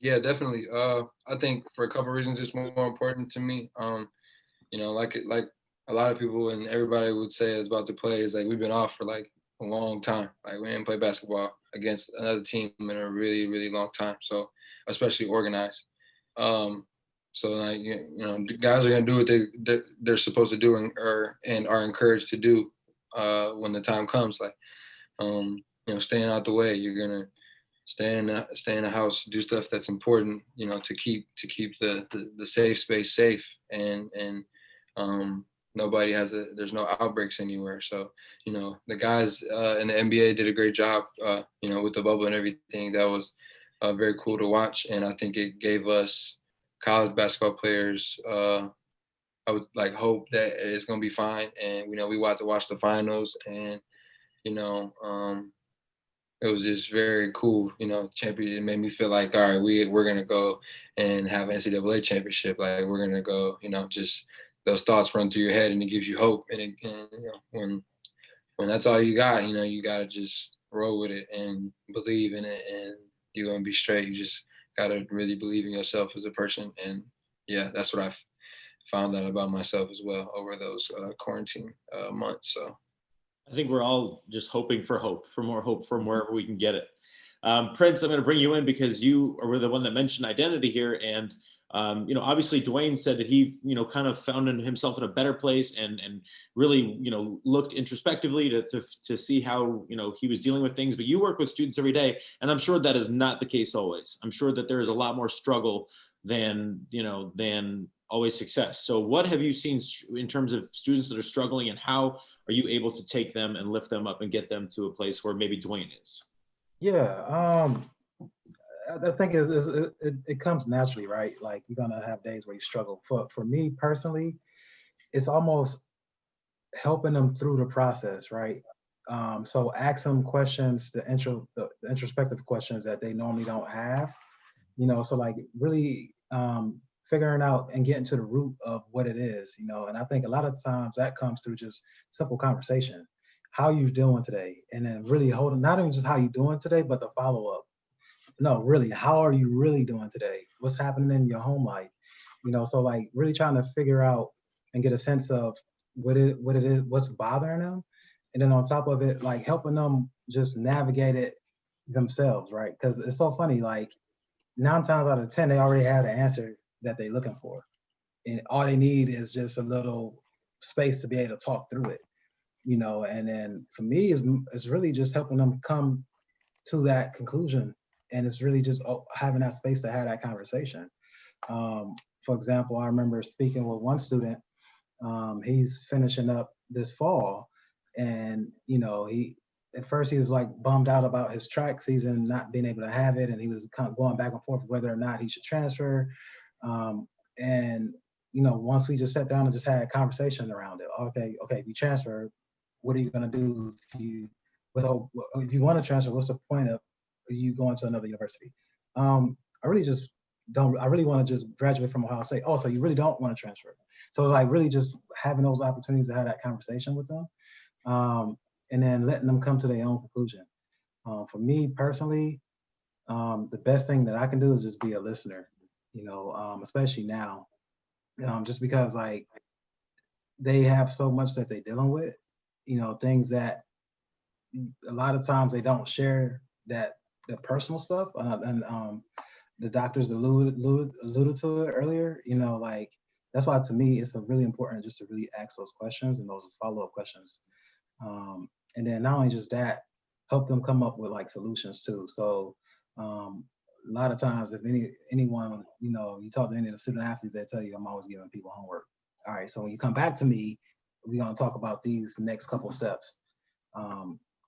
yeah, definitely. I think for a couple of reasons it's more important to me. You know, like a lot of people and everybody would say is about to play is like we've been off for like a long time. Like we didn't play basketball against another team in a really, really long time. So especially organized. So like you know, the guys are gonna do what they're supposed to do and are encouraged to do when the time comes. Like you know, staying out the way. You're gonna stay in the house, do stuff that's important. You know, to keep the safe space safe and nobody there's no outbreaks anywhere. So you know, the guys in the NBA did a great job. You know, with the bubble and everything. That was very cool to watch, and I think it gave us college basketball players, I would like hope that it's gonna be fine. And you know, we got to watch the finals, and you know, it was just very cool. You know, champion. It made me feel like, all right, we're gonna go and have an NCAA championship. Like we're gonna go. You know, just those thoughts run through your head, and it gives you hope. And you know, when that's all you got, you know, you gotta just roll with it and believe in it, and you're gonna be straight. You just gotta really believe in yourself as a person. And yeah, that's what I found out about myself as well over those quarantine months. So
I think we're all just hoping for hope, for more hope from wherever we can get it. Prince, I'm going to bring you in because you were the one that mentioned identity here. And, you know, obviously Duane said that he, you know, kind of found himself in a better place and really, you know, looked introspectively to see how, you know, he was dealing with things. But you work with students every day, and I'm sure that is not the case always. I'm sure that there is a lot more struggle than, you know, than always success. So what have you seen in terms of students that are struggling, and how are you able to take them and lift them up and get them to a place where maybe Duane is?
Yeah, I think it comes naturally, right? Like you're gonna have days where you struggle. For me personally, it's almost helping them through the process, right? So ask them questions, the introspective questions that they normally don't have, you know. So like really figuring out and getting to the root of what it is, you know. And I think a lot of times that comes through just simple conversation. How you doing today? And then really holding, not even just how you doing today, but the follow-up. No, really, how are you really doing today? What's happening in your home life? You know, so like really trying to figure out and get a sense of what it is, what's bothering them. And then on top of it, like helping them just navigate it themselves, right? Because it's so funny, like 9 times out of 10, they already have the answer that they're looking for. And all they need is just a little space to be able to talk through it, you know. And then for me, it's really just helping them come to that conclusion. And it's really just having that space to have that conversation. For example, I remember speaking with one student. He's finishing up this fall, and you know, at first he was like bummed out about his track season not being able to have it, and he was kind of going back and forth whether or not he should transfer. And you know, once we just sat down and just had a conversation around it, okay, if you transfer, what are you gonna do if you want to transfer? What's the point of you going to another university? I really want to just graduate from Ohio State. Oh, so you really don't want to transfer? So like really just having those opportunities to have that conversation with them, and then letting them come to their own conclusion. For me personally, the best thing that I can do is just be a listener, you know, especially now, just because like they have so much that they're dealing with, you know, things that a lot of times they don't share that the personal stuff, and the doctors alluded to it earlier. You know, like that's why to me it's really important just to really ask those questions and those follow-up questions, and then not only just that, help them come up with like solutions too. So a lot of times, if anyone, you know, you talk to any of the student athletes, they tell you I'm always giving people homework. All right, so when you come back to me, we're gonna talk about these next couple steps.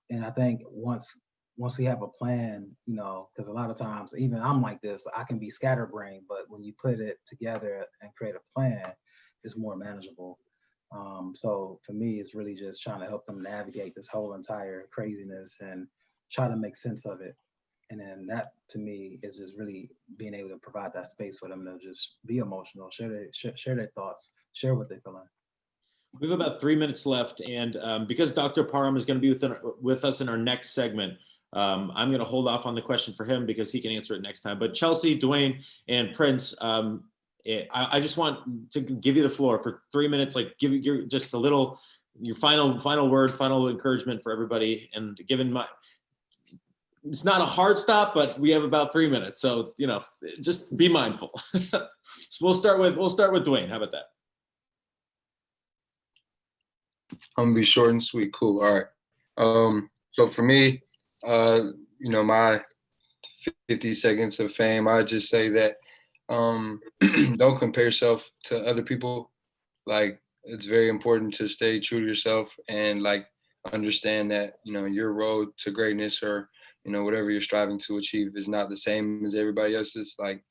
And I think once once we have a plan, because a lot of times, even I'm like this, I can be scatterbrained, but when you put it together and create a plan, it's more manageable. So for me, it's really just trying to help them navigate this whole entire craziness and try to make sense of it. And then that, to me, is just really being able to provide that space for them to just be emotional, share their thoughts, share what they're feeling.
We have about 3 minutes left, and because Dr. Parham is going to be with us in our next segment, I'm going to hold off on the question for him because he can answer it next time. But Chelsi, Duane, and Prince, I just want to give you the floor for 3 minutes. Like, give your just a little, your final word, final encouragement for everybody. And given it's not a hard stop, but we have about 3 minutes, so just be mindful. So we'll start with Duane. How about that?
I'm gonna be short and sweet. Cool. All right. So for me, my 50 seconds of fame, I just say that don't compare yourself to other people. Like, it's very important to stay true to yourself and like understand that your road to greatness or whatever you're striving to achieve is not the same as everybody else's. Like,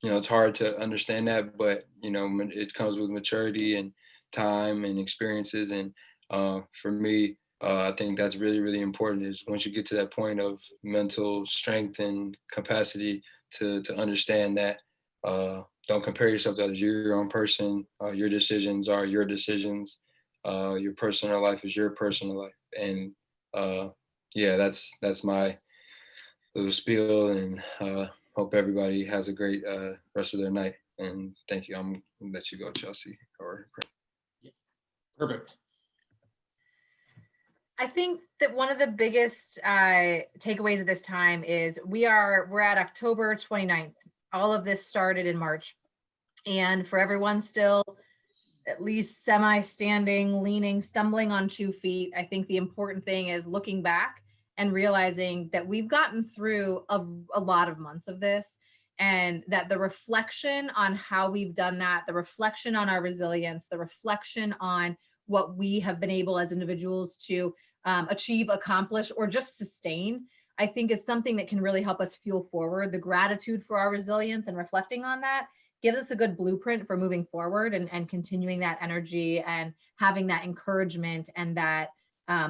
it's hard to understand that, but it comes with maturity and time and experiences. And for me, I think that's really, really important, is once you get to that point of mental strength and capacity to understand that, don't compare yourself to others. You're your own person. Your decisions are your decisions. Your personal life is your personal life. And yeah, that's my little spiel, and hope everybody has a great rest of their night. And thank you. I'm gonna let you go, Chelsi.
Perfect.
I think that one of the biggest takeaways of this time is we're at October 29th. All of this started in March. And for everyone still at least semi-standing, leaning, stumbling on 2 feet, I think the important thing is looking back and realizing that we've gotten through a lot of months of this, and that the reflection on how we've done that, the reflection on our resilience, the reflection on what we have been able as individuals to achieve, accomplish, or just sustain, I think is something that can really help us fuel forward. The gratitude for our resilience and reflecting on that gives us a good blueprint for moving forward and continuing that energy and having that encouragement and that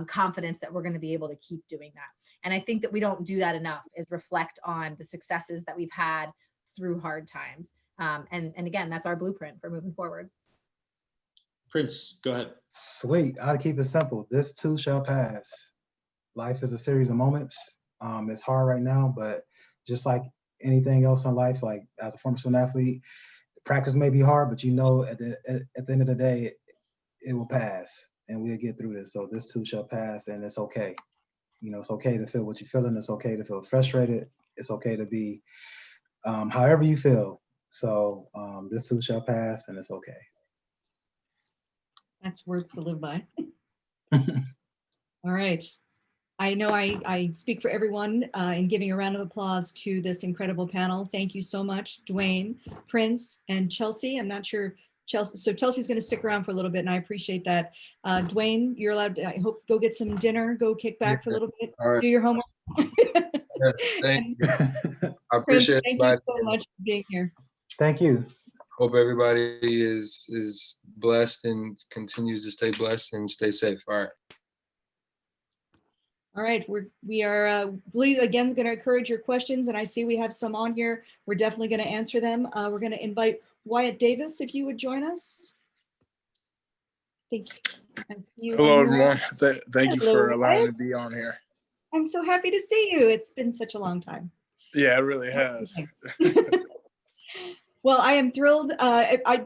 confidence that we're going to be able to keep doing that. And I think that we don't do that enough, is reflect on the successes that we've had through hard times. And again, that's our blueprint for moving forward.
Prince, go ahead.
Sweet. I'll keep it simple. This too shall pass. Life is a series of moments. It's hard right now, but just like anything else in life, like as a former student athlete, practice may be hard, but at the end of the day, it will pass and we'll get through this. So this too shall pass, and it's okay. It's okay to feel what you're feeling. It's okay to feel frustrated. It's okay to be however you feel. So this too shall pass, and it's okay.
That's words to live by. All right. I know I speak for everyone in giving a round of applause to this incredible panel. Thank you so much, Duane, Prince, and Chelsi. I'm not sure, Chelsi. So Chelsi's going to stick around for a little bit, and I appreciate that. Duane, you're allowed to, I hope, go get some dinner, go kick back for a little bit,
All right.
do your homework.
Yes, thank you. I appreciate
Prince, thank you so much for being here.
Thank you.
Hope everybody is blessed and continues to stay blessed and stay safe. All right.
All right, we are please again going to encourage your questions, and I see we have some on here. We're definitely going to answer them. We're going to invite Wyatt Davis, if you would join us. I see you.
Hello, everyone. Thank you for
Hello,
allowing me
Wyatt.
to be on here.
I'm so happy to see you. It's been such a long time.
Yeah, it really has.
Well, I am thrilled. I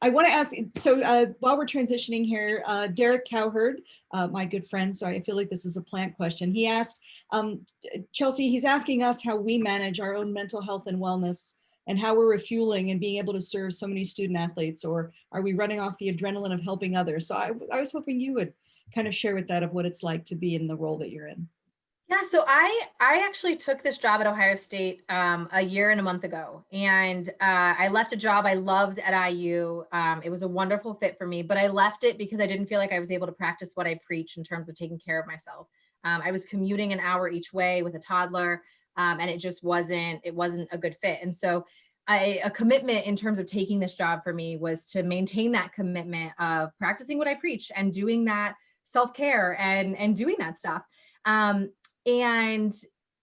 want to ask, so while we're transitioning here, Derek Cowherd, my good friend, so I feel like this is a plant question. He asked, Chelsi, he's asking us how we manage our own mental health and wellness and how we're refueling and being able to serve so many student athletes, or are we running off the adrenaline of helping others? So I was hoping you would kind of share with that of what it's like to be in the role that you're in.
Yeah, so I actually took this job at Ohio State a year and a month ago, and I left a job I loved at IU. It was a wonderful fit for me, but I left it because I didn't feel like I was able to practice what I preach in terms of taking care of myself. I was commuting an hour each way with a toddler, and it just wasn't a good fit. And so a commitment in terms of taking this job for me was to maintain that commitment of practicing what I preach and doing that self-care and doing that stuff. And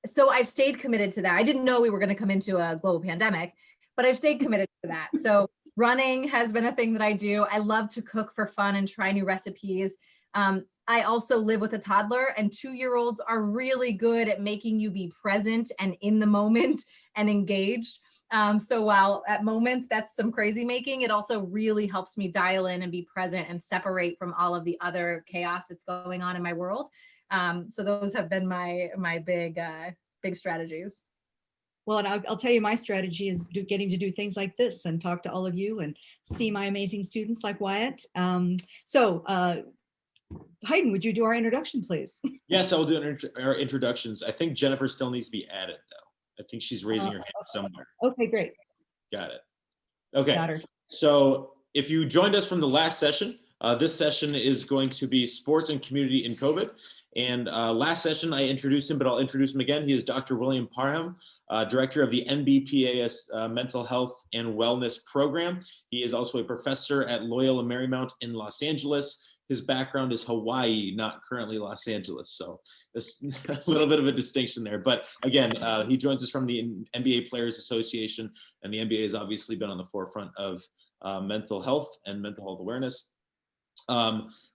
so I've stayed committed to that. I didn't know we were going to come into a global pandemic, but I've stayed committed to that. So running has been a thing that I do. I love to cook for fun and try new recipes. I also live with a toddler, and 2-year-olds are really good at making you be present and in the moment and engaged. So while at moments that's some crazy making, it also really helps me dial in and be present and separate from all of the other chaos that's going on in my world. So those have been my big strategies.
Well, and I'll tell you, my strategy is getting to do things like this and talk to all of you and see my amazing students like Wyatt. Hayden, would you do our introduction, please?
Yes, I'll do our introductions. I think Jennifer still needs to be added, though. I think she's raising her hand somewhere.
Okay, great.
Got it. Okay.
Got her.
So if you joined us from the last session, this session is going to be sports and community in COVID. And last session, I introduced him, but I'll introduce him again. He is Dr. William Parham, director of the NBPA's Mental Health and Wellness Program. He is also a professor at Loyola Marymount in Los Angeles. His background is Hawaii, not currently Los Angeles. So there's a little bit of a distinction there. But again, he joins us from the NBA Players Association, and the NBA has obviously been on the forefront of mental health and mental health awareness.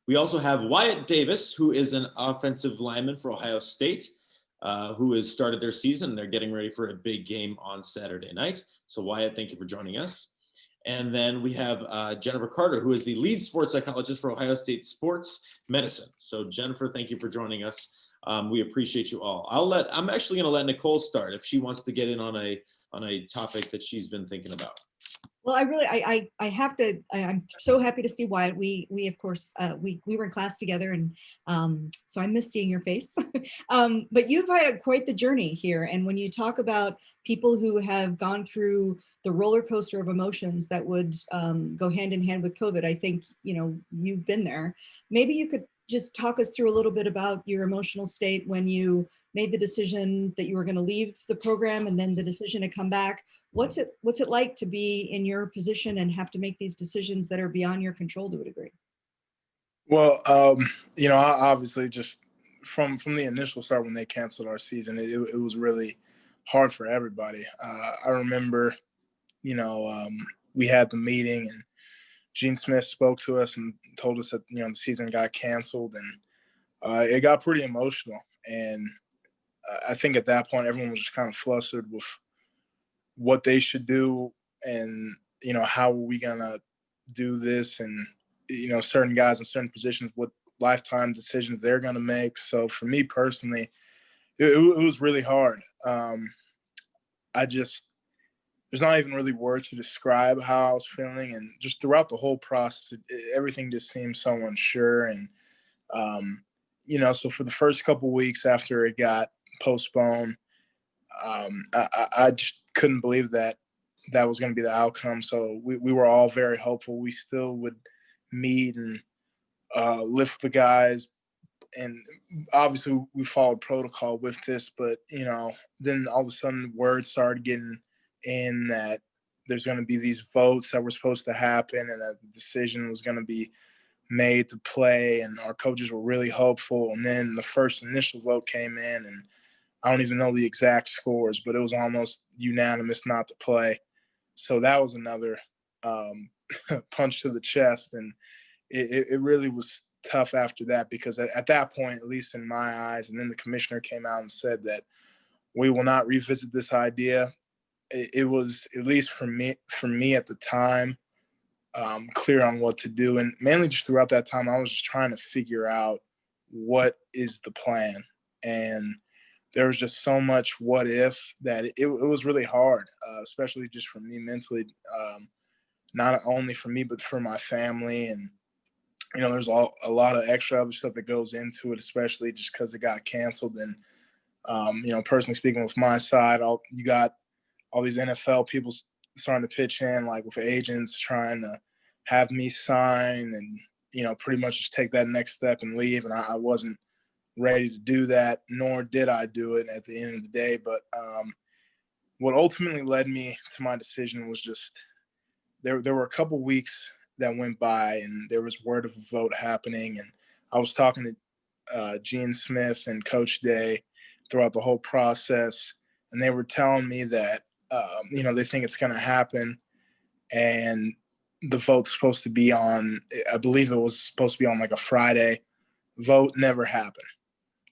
We also have Wyatt Davis, who is an offensive lineman for Ohio State, who has started their season. They're getting ready for a big game on Saturday night. So Wyatt, thank you for joining us. And then we have Jennifer Carter, who is the lead sports psychologist for Ohio State Sports Medicine. So Jennifer, thank you for joining us. We appreciate you all. I'm actually going to let Nicole start if she wants to get in on a topic that she's been thinking about.
Well, I have to, I'm so happy to see Wyatt. We of course, we were in class together, and so I miss seeing your face. But you've had quite the journey here. And when you talk about people who have gone through the roller coaster of emotions that would go hand in hand with COVID, I think, you've been there. Maybe you could just talk us through a little bit about your emotional state when you made the decision that you were going to leave the program, and then the decision to come back. What's it like to be in your position and have to make these decisions that are beyond your control to a degree?
Well, obviously just from the initial start when they canceled our season, it was really hard for everybody. I remember, we had the meeting and Gene Smith spoke to us and told us that, the season got canceled, and it got pretty emotional. And I think at that point, everyone was just kind of flustered with what they should do, and, how are we going to do this? And, certain guys in certain positions, what lifetime decisions they're going to make. So for me personally, it was really hard. There's not even really words to describe how I was feeling. And just throughout the whole process, everything just seemed so unsure. And, so for the first couple of weeks after it got postponed, I just couldn't believe that was going to be the outcome. So we were all very hopeful. We still would meet and lift the guys. And obviously we followed protocol with this, but, then all of a sudden word started getting in that there's going to be these votes that were supposed to happen, and that the decision was going to be made to play, and our coaches were really hopeful. And then the first initial vote came in, and I don't even know the exact scores, but it was almost unanimous not to play. So that was another punch to the chest. And it really was tough after that, because at that point, at least in my eyes, and then the commissioner came out and said that we will not revisit this idea. It was, at least for me at the time, clear on what to do. And mainly just throughout that time, I was just trying to figure out what is the plan. And there was just so much what if that it was really hard, especially just for me mentally, not only for me, but for my family. And, there's a lot of extra other stuff that goes into it, especially just because it got canceled. And, personally speaking, with my side, you got all these NFL people starting to pitch in, like with agents trying to have me sign and, pretty much just take that next step and leave. And I wasn't ready to do that, nor did I do it at the end of the day. But what ultimately led me to my decision was just there were a couple weeks that went by, and there was word of a vote happening, and I was talking to Gene Smith and Coach Day throughout the whole process, and they were telling me that they think it's going to happen, and the vote's supposed to be on, I believe it was supposed to be on like a Friday. Vote never happened,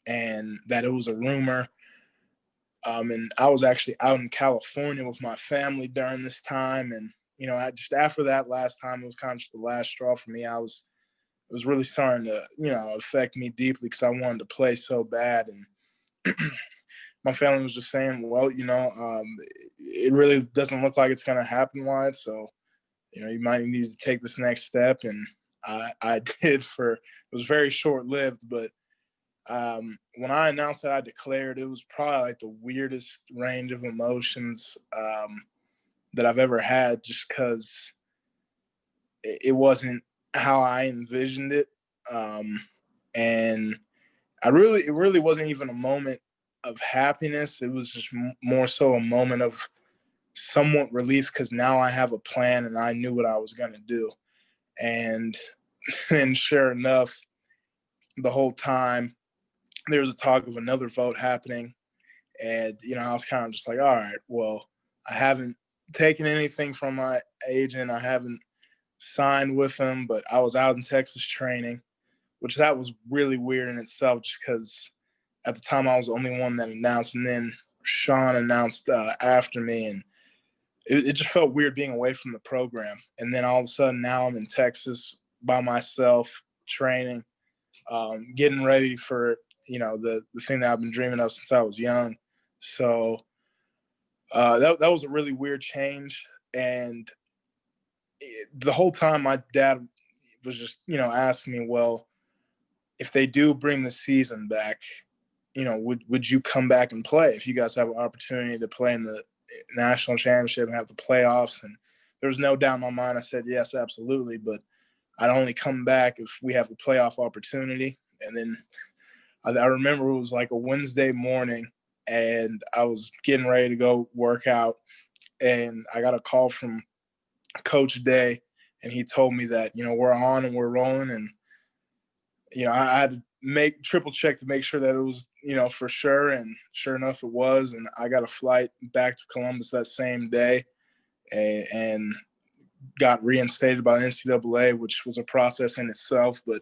and that it was a rumor. And I was actually out in California with my family during this time, and I just, after that last time, it was kind of just the last straw for me. It was really starting to affect me deeply because I wanted to play so bad, and my family was just saying, well, it really doesn't look like it's going to happen, Wyatt. So, you might need to take this next step. And I did. It was very short lived, but when I announced that I declared, it was probably like the weirdest range of emotions that I've ever had, just because it wasn't how I envisioned it. And it really wasn't even a moment of happiness. It was just more so a moment of somewhat relief, because now I have a plan and I knew what I was going to do. And sure enough, the whole time there was a talk of another vote happening. And, I was kind of just like, all right, well, I haven't taken anything from my agent. I haven't signed with him, but I was out in Texas training, which that was really weird in itself, just because at the time I was the only one that announced, and then Sean announced after me, and it just felt weird being away from the program. And then all of a sudden now I'm in Texas by myself training, getting ready for, the thing that I've been dreaming of since I was young. So that was a really weird change. And the whole time my dad was just, asking me, well, if they do bring the season back, would you come back and play if you guys have an opportunity to play in the national championship and have the playoffs? And there was no doubt in my mind. I said, yes, absolutely. But I'd only come back if we have a playoff opportunity. And then I remember it was like a Wednesday morning, and I was getting ready to go work out, and I got a call from Coach Day, and he told me that, we're on and we're rolling. And, I had to triple check to make sure that it was, for sure. And sure enough, it was. And I got a flight back to Columbus that same day, and got reinstated by the NCAA, which was a process in itself. But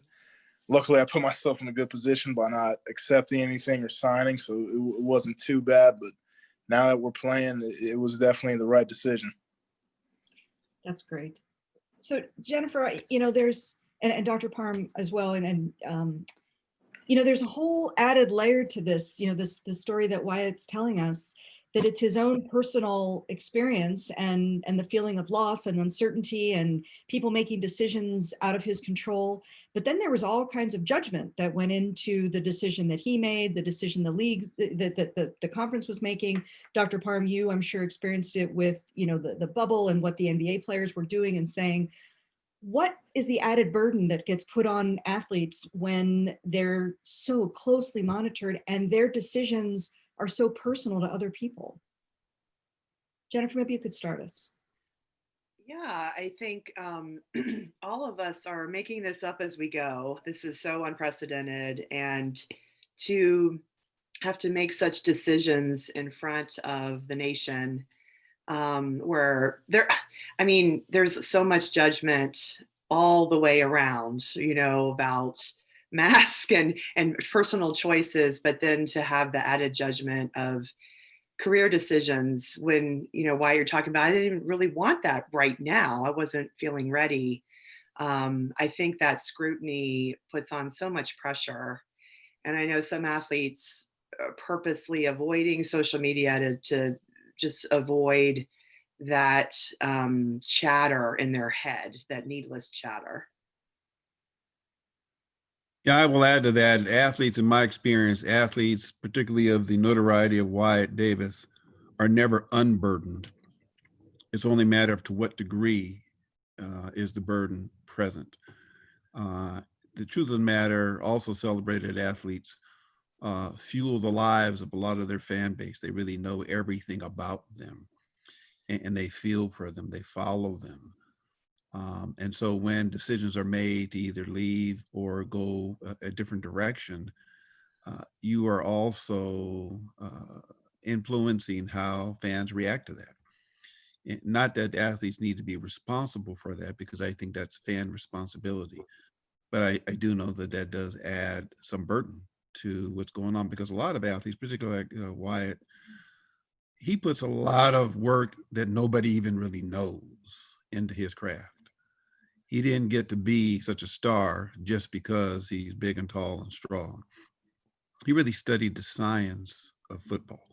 luckily, I put myself in a good position by not accepting anything or signing, so it wasn't too bad. But now that we're playing, it was definitely the right decision.
That's great. So Jennifer, there's, and Dr. Parham as well, and there's a whole added layer to this, the story that Wyatt's telling us, that it's his own personal experience and the feeling of loss and uncertainty and people making decisions out of his control. But then there was all kinds of judgment that went into the decision that he made, the decision the leagues, that the conference was making. Dr. Parham, you, I'm sure, experienced it with, the bubble and what the NBA players were doing and saying. What is the added burden that gets put on athletes when they're so closely monitored and their decisions are so personal to other people? Jennifer, maybe you could start us.
Yeah, I think all of us are making this up as we go. This is so unprecedented, and to have to make such decisions in front of the nation, where there's so much judgment all the way around, about mask and personal choices, but then to have the added judgment of career decisions when, why you're talking about, I didn't even really want that right now. I wasn't feeling ready. I think that scrutiny puts on so much pressure. And I know some athletes are purposely avoiding social media to just avoid that chatter in their head, that needless chatter.
Yeah, I will add to that. Athletes, in my experience, athletes, particularly of the notoriety of Wyatt Davis, are never unburdened. It's only a matter of to what degree is the burden present. The truth of the matter, also celebrated athletes fuel the lives of a lot of their fan base. They really know everything about them, and they feel for them, they follow them. And so when decisions are made to either leave or go a different direction, you are also influencing how fans react to that. Not that athletes need to be responsible for that, because I think that's fan responsibility. But I do know that that does add some burden to what's going on, because a lot of athletes, particularly like Wyatt, he puts a lot of work that nobody even really knows into his craft. He didn't get to be such a star just because he's big and tall and strong. He really studied the science of football.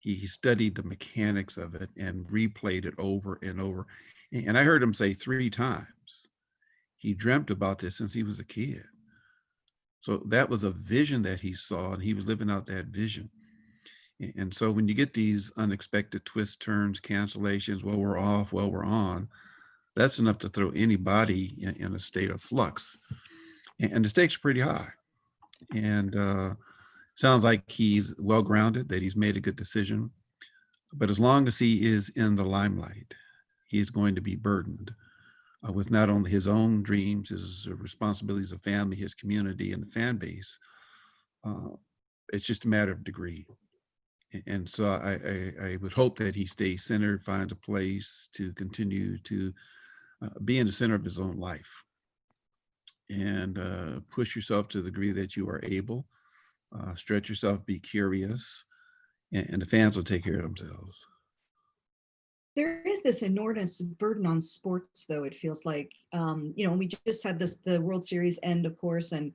He studied the mechanics of it and replayed it over and over. And I heard him say 3 times, he dreamt about this since he was a kid. So that was a vision that he saw, and he was living out that vision. And so when you get these unexpected twists, turns, cancellations, well, we're off, well, we're on, that's enough to throw anybody in a state of flux. And the stakes are pretty high. And sounds like he's well-grounded, that he's made a good decision. But as long as he is in the limelight, he is going to be burdened with not only his own dreams, his responsibilities of family, his community, and the fan base. It's just a matter of degree. And so I would hope that he stays centered, finds a place to continue to be in the center of his own life, and push yourself to the degree that you are able, stretch yourself, be curious, and the fans will take care of themselves.
There is this enormous burden on sports, though, it feels like. We just had the World Series end, of course, and,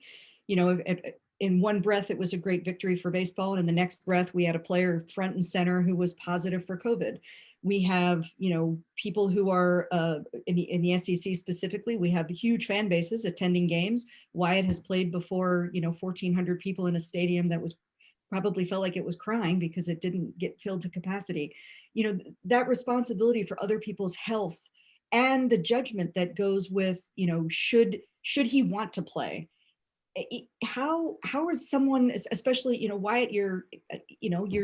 in one breath, it was a great victory for baseball. And in the next breath, we had a player front and center who was positive for COVID. We have, people who are in the SEC specifically, we have huge fan bases attending games. Wyatt has played before, 1,400 people in a stadium that was probably felt like it was crying because it didn't get filled to capacity. That responsibility for other people's health and the judgment that goes with, should he want to play? How is someone, especially, Wyatt, you're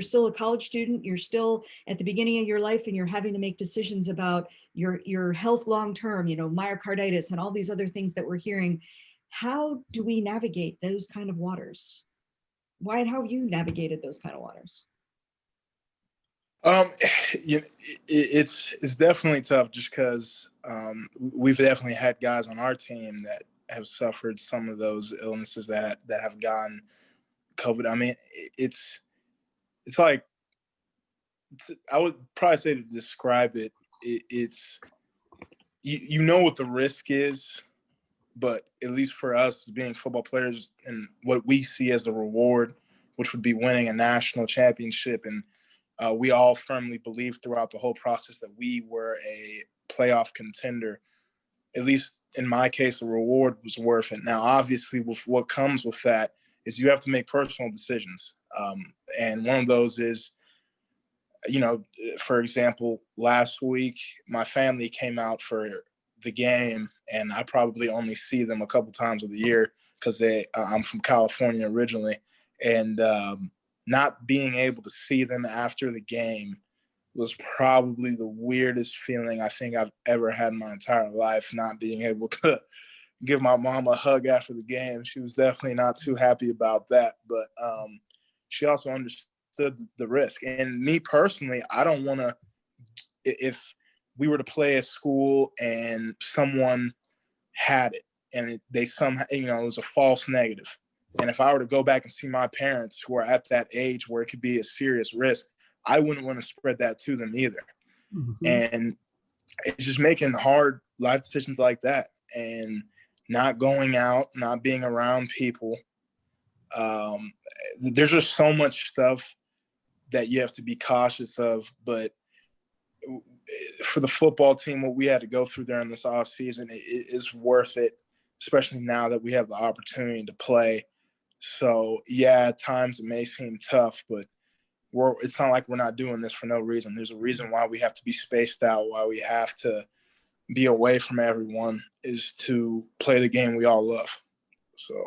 still a college student, you're still at the beginning of your life, and you're having to make decisions about your health long-term, myocarditis and all these other things that we're hearing. How do we navigate those kind of waters? Wyatt, how have you navigated those kind of waters?
It's definitely tough, just because we've definitely had guys on our team that have suffered some of those illnesses that have gotten COVID. I mean, it's like, I would probably say, to describe it, it's you know what the risk is, but at least for us being football players, and what we see as the reward, which would be winning a national championship, and we all firmly believed throughout the whole process that we were a playoff contender. At least in my case, the reward was worth it. Now, obviously, with what comes with that is you have to make personal decisions. And one of those is, for example, last week, my family came out for the game, and I probably only see them a couple times of the year because I'm from California originally. And not being able to see them after the game was probably the weirdest feeling I think I've ever had in my entire life, not being able to give my mom a hug after the game. She was definitely not too happy about that, but she also understood the risk. And me personally, I don't want to, if we were to play at school and someone had it and they somehow, it was a false negative. And if I were to go back and see my parents who are at that age where it could be a serious risk, I wouldn't want to spread that to them either. Mm-hmm. And it's just making hard life decisions like that, and not going out, not being around people. There's just so much stuff that you have to be cautious of. But for the football team, what we had to go through during this off season, it is worth it, especially now that we have the opportunity to play. So yeah, at times it may seem tough, but it's not like we're not doing this for no reason. There's a reason why we have to be spaced out, why we have to be away from everyone, is to play the game we all love. So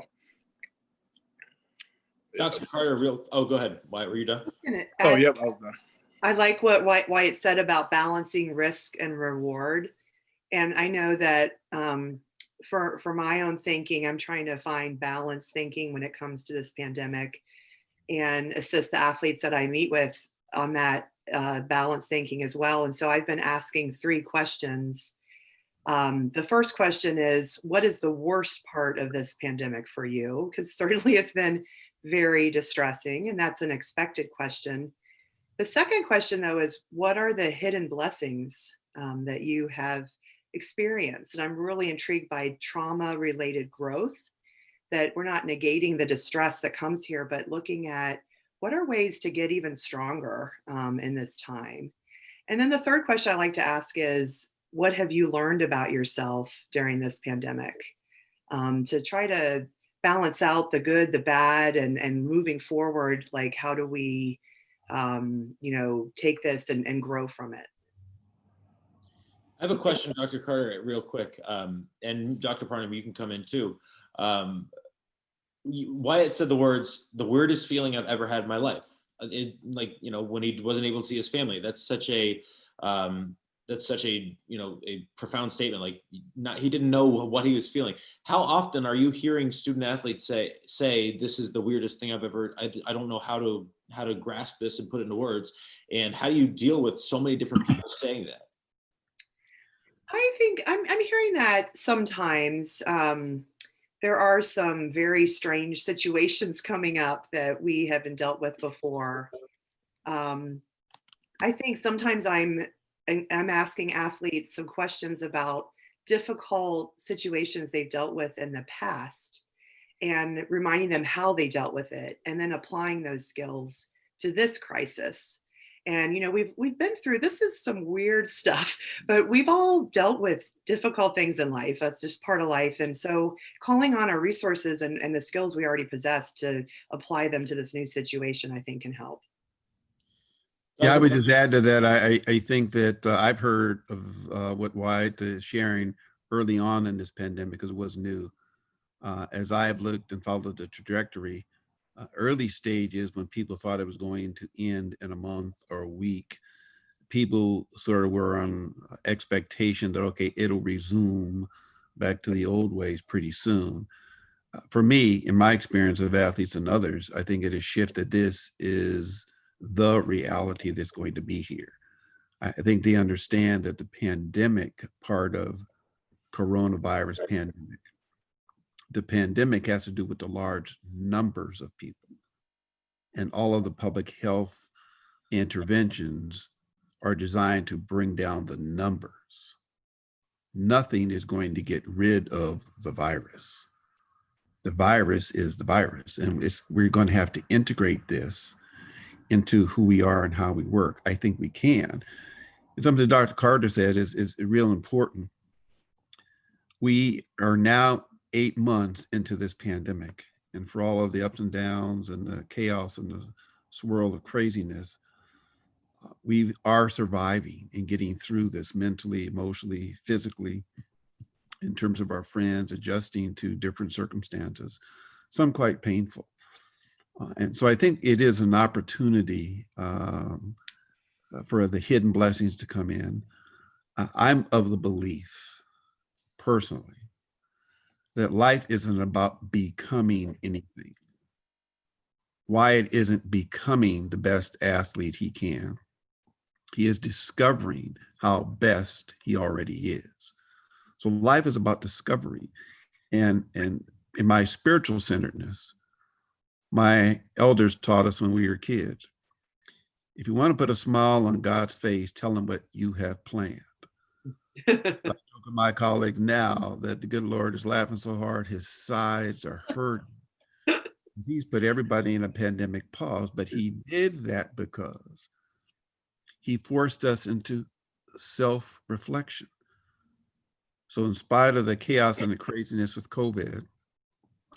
Dr. Carter, go ahead. Wyatt, were you done?
Oh, yep. I was done.
I like what Wyatt said about balancing risk and reward. And I know that for my own thinking, I'm trying to find balanced thinking when it comes to this pandemic and assist the athletes that I meet with on that balanced thinking as well. And so I've been asking 3 questions. The first question is, what is the worst part of this pandemic for you? Because certainly it's been very distressing, and that's an expected question. The second question, though, is what are the hidden blessings that you have experienced? And I'm really intrigued by trauma-related growth, that we're not negating the distress that comes here, but looking at what are ways to get even stronger in this time. And then the third question I like to ask is, what have you learned about yourself during this pandemic? To try to balance out the good, the bad, and moving forward, like how do we take this and grow from it?
I have a question, Dr. Carter, real quick, and Dr. Parham, you can come in too. Wyatt said the words, "the weirdest feeling I've ever had in my life." When he wasn't able to see his family. That's such a a profound statement. Like, he didn't know what he was feeling. How often are you hearing student athletes say this is the weirdest thing I've ever, I don't know how to grasp this and put it into words. And how do you deal with so many different people saying that?
I think I'm hearing that sometimes. There are some very strange situations coming up that we haven't dealt with before. I think sometimes I'm asking athletes some questions about difficult situations they've dealt with in the past and reminding them how they dealt with it, and then applying those skills to this crisis. And we've been through, this is some weird stuff, but we've all dealt with difficult things in life. That's just part of life. And so calling on our resources and the skills we already possess to apply them to this new situation, I think can help.
Yeah, I would just add to that. I think that I've heard of what Wyatt is sharing early on in this pandemic, because it was new. As I have looked and followed the trajectory, early stages when people thought it was going to end in a month or a week, people sort of were on expectation that, okay, it'll resume back to the old ways pretty soon. For me, in my experience of athletes and others, I think it has shifted. This is the reality that's going to be here. I think they understand that the pandemic part of coronavirus pandemic, the pandemic has to do with the large numbers of people, and all of the public health interventions are designed to bring down the numbers. Nothing is going to get rid of the virus. The virus is the virus, and we're going to have to integrate this into who we are and how we work. I think we can. And something Dr. Carter said is real important. We are now 8 months into this pandemic, and for all of the ups and downs and the chaos and the swirl of craziness, we are surviving and getting through this mentally, emotionally, physically, in terms of our friends, adjusting to different circumstances, some quite painful. And so I think it is an opportunity for the hidden blessings to come in. I'm of the belief, personally, that life isn't about becoming anything. Wyatt isn't becoming the best athlete he can. He is discovering how best he already is. So life is about discovery. And in my spiritual centeredness, my elders taught us when we were kids, if you want to put a smile on God's face, tell him what you have planned. I joke with my colleagues now that the good Lord is laughing so hard, his sides are hurting. He's put everybody in a pandemic pause, but he did that because he forced us into self-reflection. So in spite of the chaos and the craziness with COVID,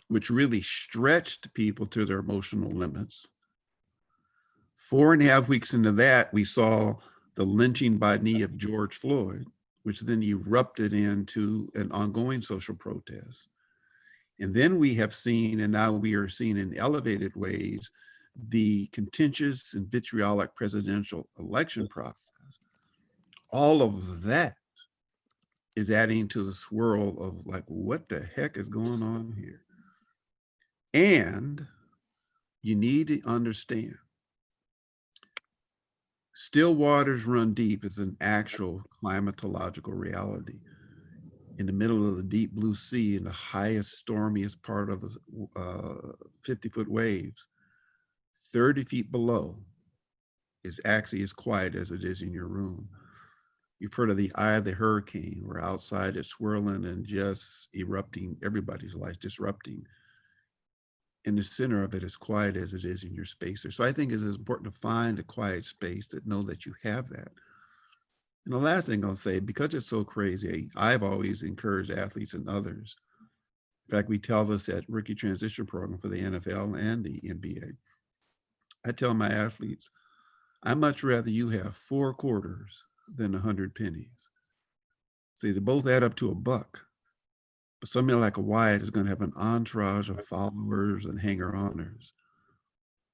which really stretched people to their emotional limits, 4.5 weeks into that, we saw the lynching by knee of George Floyd, which then erupted into an ongoing social protest. And then we have seen, and now we are seeing in elevated ways, the contentious and vitriolic presidential election process. All of that is adding to the swirl of like, what the heck is going on here? And you need to understand, still waters run deep is an actual climatological reality. In the middle of the deep blue sea, in the highest, stormiest part of the 50-foot waves, 30 feet below is actually as quiet as it is in your room. You've heard of the eye of the hurricane, where outside it's swirling and just erupting everybody's life, disrupting. In the center of it, as quiet as it is in your spacer. So I think it's important to find a quiet space that know that you have that. And the last thing I'll say, because it's so crazy, I've always encouraged athletes and others. In fact, we tell this at Rookie Transition Program for the NFL and the NBA. I tell my athletes, I'd much rather you have 4 quarters than 100 pennies. See, they both add up to $1. But somebody like a Wyatt is going to have an entourage of followers and hanger-oners,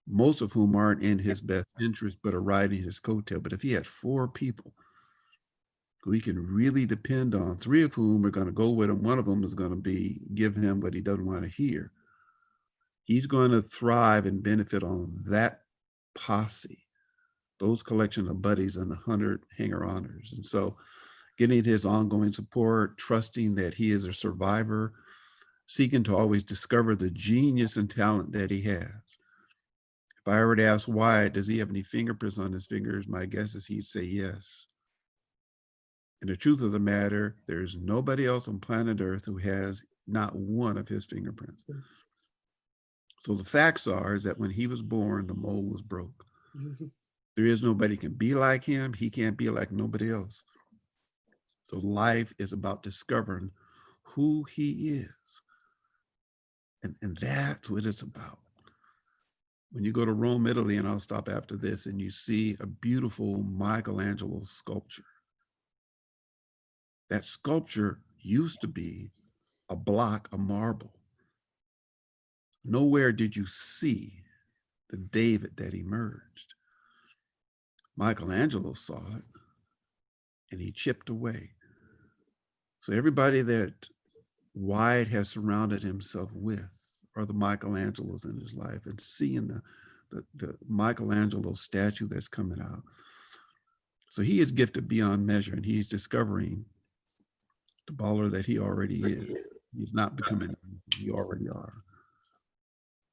most of whom aren't in his best interest, but are riding his coattail. But if he had 4 people who he can really depend on, 3 of whom are going to go with him, one of them is going to give him what he doesn't want to hear, he's going to thrive and benefit on that posse, those collection of buddies and 100 hanger-oners. And so getting his ongoing support, trusting that he is a survivor, seeking to always discover the genius and talent that he has. If I were to ask Wyatt, does he have any fingerprints on his fingers? My guess is he'd say yes. And the truth of the matter, there's nobody else on planet Earth who has not one of his fingerprints. So the facts are is that when he was born, the mold was broke. There is nobody can be like him. He can't be like nobody else. So life is about discovering who he is. And that's what it's about. When you go to Rome, Italy, and I'll stop after this, and you see a beautiful Michelangelo sculpture. That sculpture used to be a block of marble. Nowhere did you see the David that emerged. Michelangelo saw it, and he chipped away. So everybody that Wyatt has surrounded himself with are the Michelangelos in his life, and seeing the Michelangelo statue that's coming out. So he is gifted beyond measure, and he's discovering the baller that he already is. He's not becoming anything, you already are.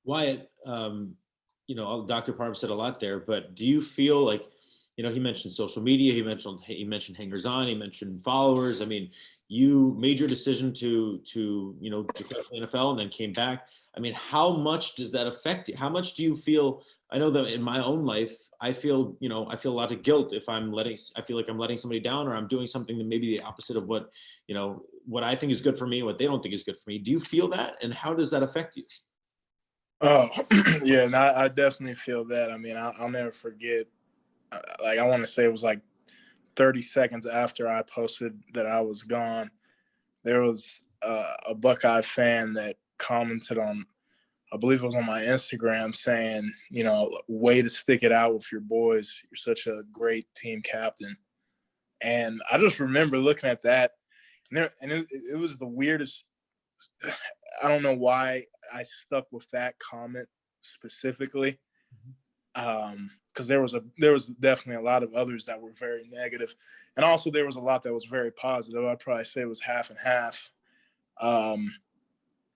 Wyatt, Dr. Parham said a lot there, but do you feel like, he mentioned social media, he mentioned hangers on, he mentioned followers. I mean, you made your decision to declare for the NFL and then came back. I mean, how much does that affect you? How much do you feel? I know that in my own life, I feel a lot of guilt if I feel like I'm letting somebody down, or I'm doing something that maybe the opposite of what I think is good for me and what they don't think is good for me. Do you feel that? And how does that affect you?
Oh, yeah, and I definitely feel that. I mean, I'll never forget, I want to say it was like 30 seconds after I posted that I was gone, there was a Buckeye fan that commented on, I believe it was on my Instagram, saying, way to stick it out with your boys. You're such a great team captain. And I just remember looking at that, and it was the weirdest. I don't know why I stuck with that comment specifically, because there was definitely a lot of others that were very negative, and also there was a lot that was very positive. I'd probably say it was half and half.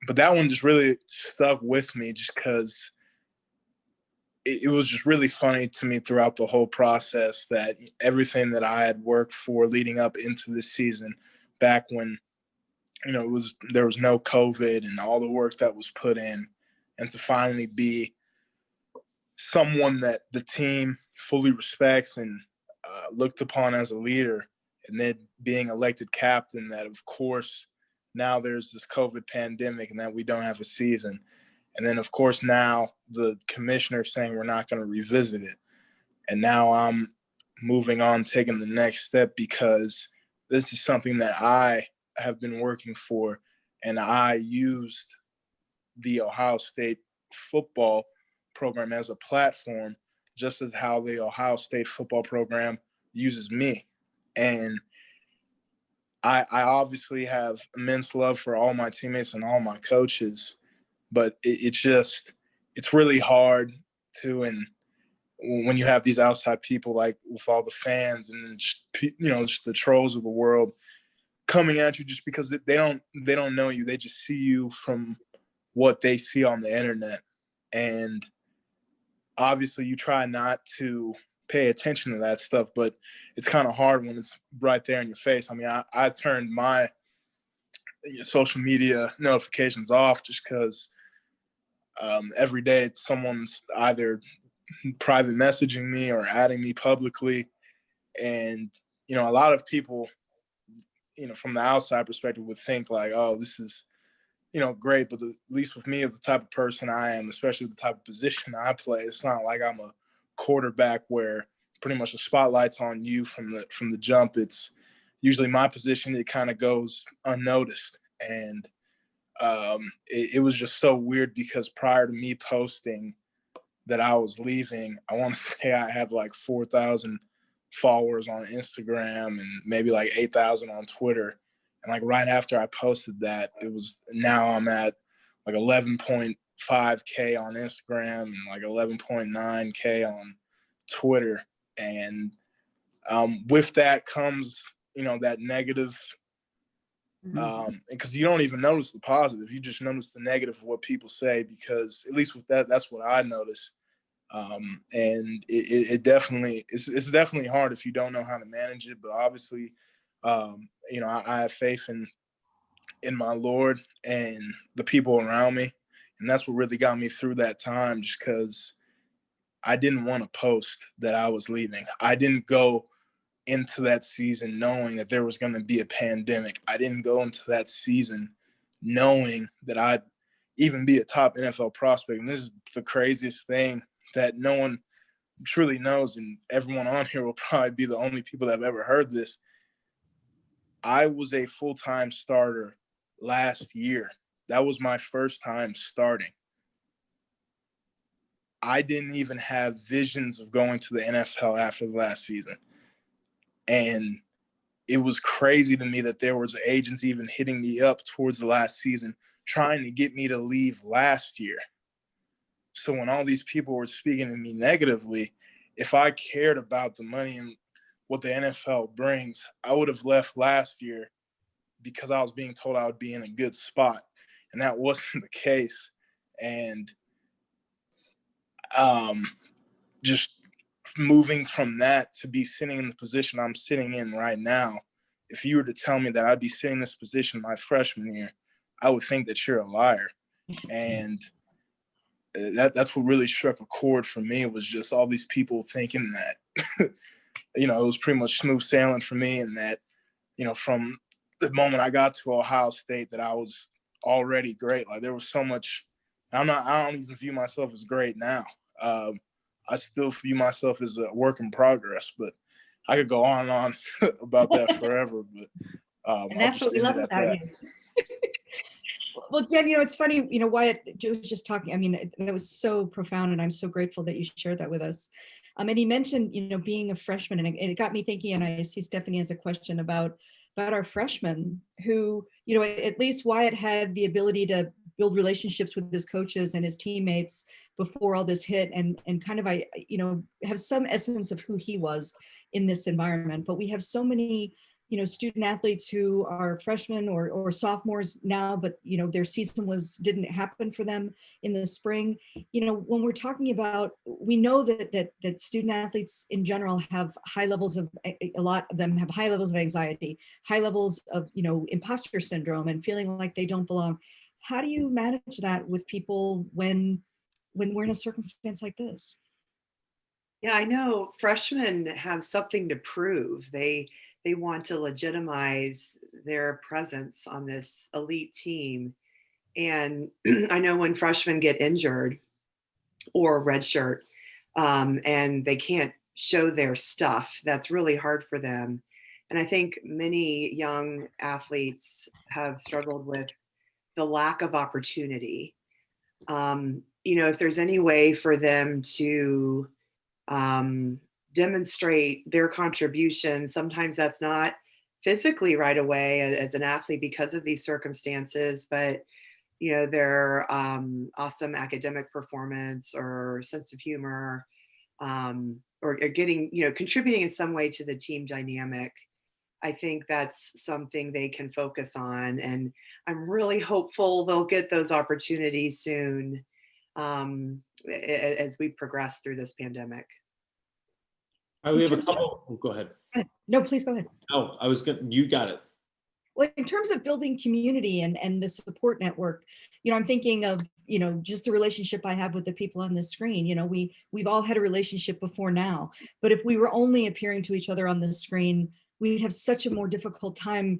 But that one just really stuck with me, just because it was just really funny to me throughout the whole process that everything that I had worked for leading up into this season, back when there was no COVID and all the work that was put in, and to finally be someone that the team fully respects and looked upon as a leader, and then being elected captain, that of course now there's this COVID pandemic and that we don't have a season. And then of course now the commissioner saying we're not going to revisit it. And now I'm moving on, taking the next step, because this is something that I have been working for, and I used the Ohio State football program as a platform, just as how the Ohio State football program uses me. And I obviously have immense love for all my teammates and all my coaches, but it's really hard to, and when you have these outside people, like with all the fans and just, just the trolls of the world coming at you just because they don't know you. They just see you from what they see on the internet. And obviously you try not to pay attention to that stuff, but it's kind of hard when it's right there in your face. I mean, I turned my social media notifications off just because every day someone's either private messaging me or adding me publicly. And, a lot of people, from the outside perspective would think like, oh, this is, great. But at least with me, of the type of person I am, especially the type of position I play, it's not like I'm a quarterback where pretty much the spotlight's on you from the jump. It's usually my position. It kind of goes unnoticed. And it was just so weird because prior to me posting that I was leaving, I want to say I had like 4,000 followers on Instagram and maybe like 8,000 on Twitter. And like right after I posted that, now I'm at like 11.5K on Instagram and like 11.9K on Twitter. And with that comes, that negative, because you don't even notice the positive. You just notice the negative of what people say, because at least with that's what I noticed. And it definitely, it's definitely hard if you don't know how to manage it. But obviously, I have faith in my Lord and the people around me. And that's what really got me through that time, just because I didn't want to post that I was leaving. I didn't go into that season knowing that there was going to be a pandemic. I didn't go into that season knowing that I'd even be a top NFL prospect. And this is the craziest thing that no one truly knows, and everyone on here will probably be the only people that have ever heard this. I was a full-time starter last year. That was my first time starting. I didn't even have visions of going to the NFL after the last season. And it was crazy to me that there was agents even hitting me up towards the last season trying to get me to leave last year. So when all these people were speaking to me negatively, if I cared about the money and what the NFL brings, I would have left last year because I was being told I would be in a good spot. And that wasn't the case. And just moving from that to be sitting in the position I'm sitting in right now, if you were to tell me that I'd be sitting in this position my freshman year, I would think that you're a liar. And that's what really struck a chord for me, was just all these people thinking that, it was pretty much smooth sailing for me, and that, from the moment I got to Ohio State, that I was already great. Like, there was so much. I don't even view myself as great now. I still view myself as a work in progress, but I could go on and on about that forever. But
and that's what we love about you. Well, Jen, it's funny, Wyatt was just talking. I mean, that was so profound, and I'm so grateful that you shared that with us. And he mentioned, being a freshman, and it got me thinking, and I see Stephanie has a question about our freshmen who, at least Wyatt had the ability to build relationships with his coaches and his teammates before all this hit, and kind of, have some essence of who he was in this environment. But we have so many, student athletes who are freshmen or sophomores now, but, their season didn't happen for them in the spring. When we're talking about, we know that student athletes in general have high levels of, a lot of them have high levels of anxiety, high levels of, imposter syndrome and feeling like they don't belong. How do you manage that with people when we're in a circumstance like this?
Yeah, I know freshmen have something to prove. They want to legitimize their presence on this elite team. And I know when freshmen get injured or redshirt, and they can't show their stuff, that's really hard for them. And I think many young athletes have struggled with the lack of opportunity. if there's any way for them to demonstrate their contribution, sometimes that's not physically right away as an athlete because of these circumstances, but their awesome academic performance or sense of humor, or getting, contributing in some way to the team dynamic. I think that's something they can focus on. And I'm really hopeful they'll get those opportunities soon as we progress through this pandemic.
We have a couple. Oh, go ahead.
No, please go ahead.
Oh, you got it.
Well, in terms of building community and the support network, I'm thinking of, just the relationship I have with the people on the screen. We've all had a relationship before now, but if we were only appearing to each other on the screen, we'd have such a more difficult time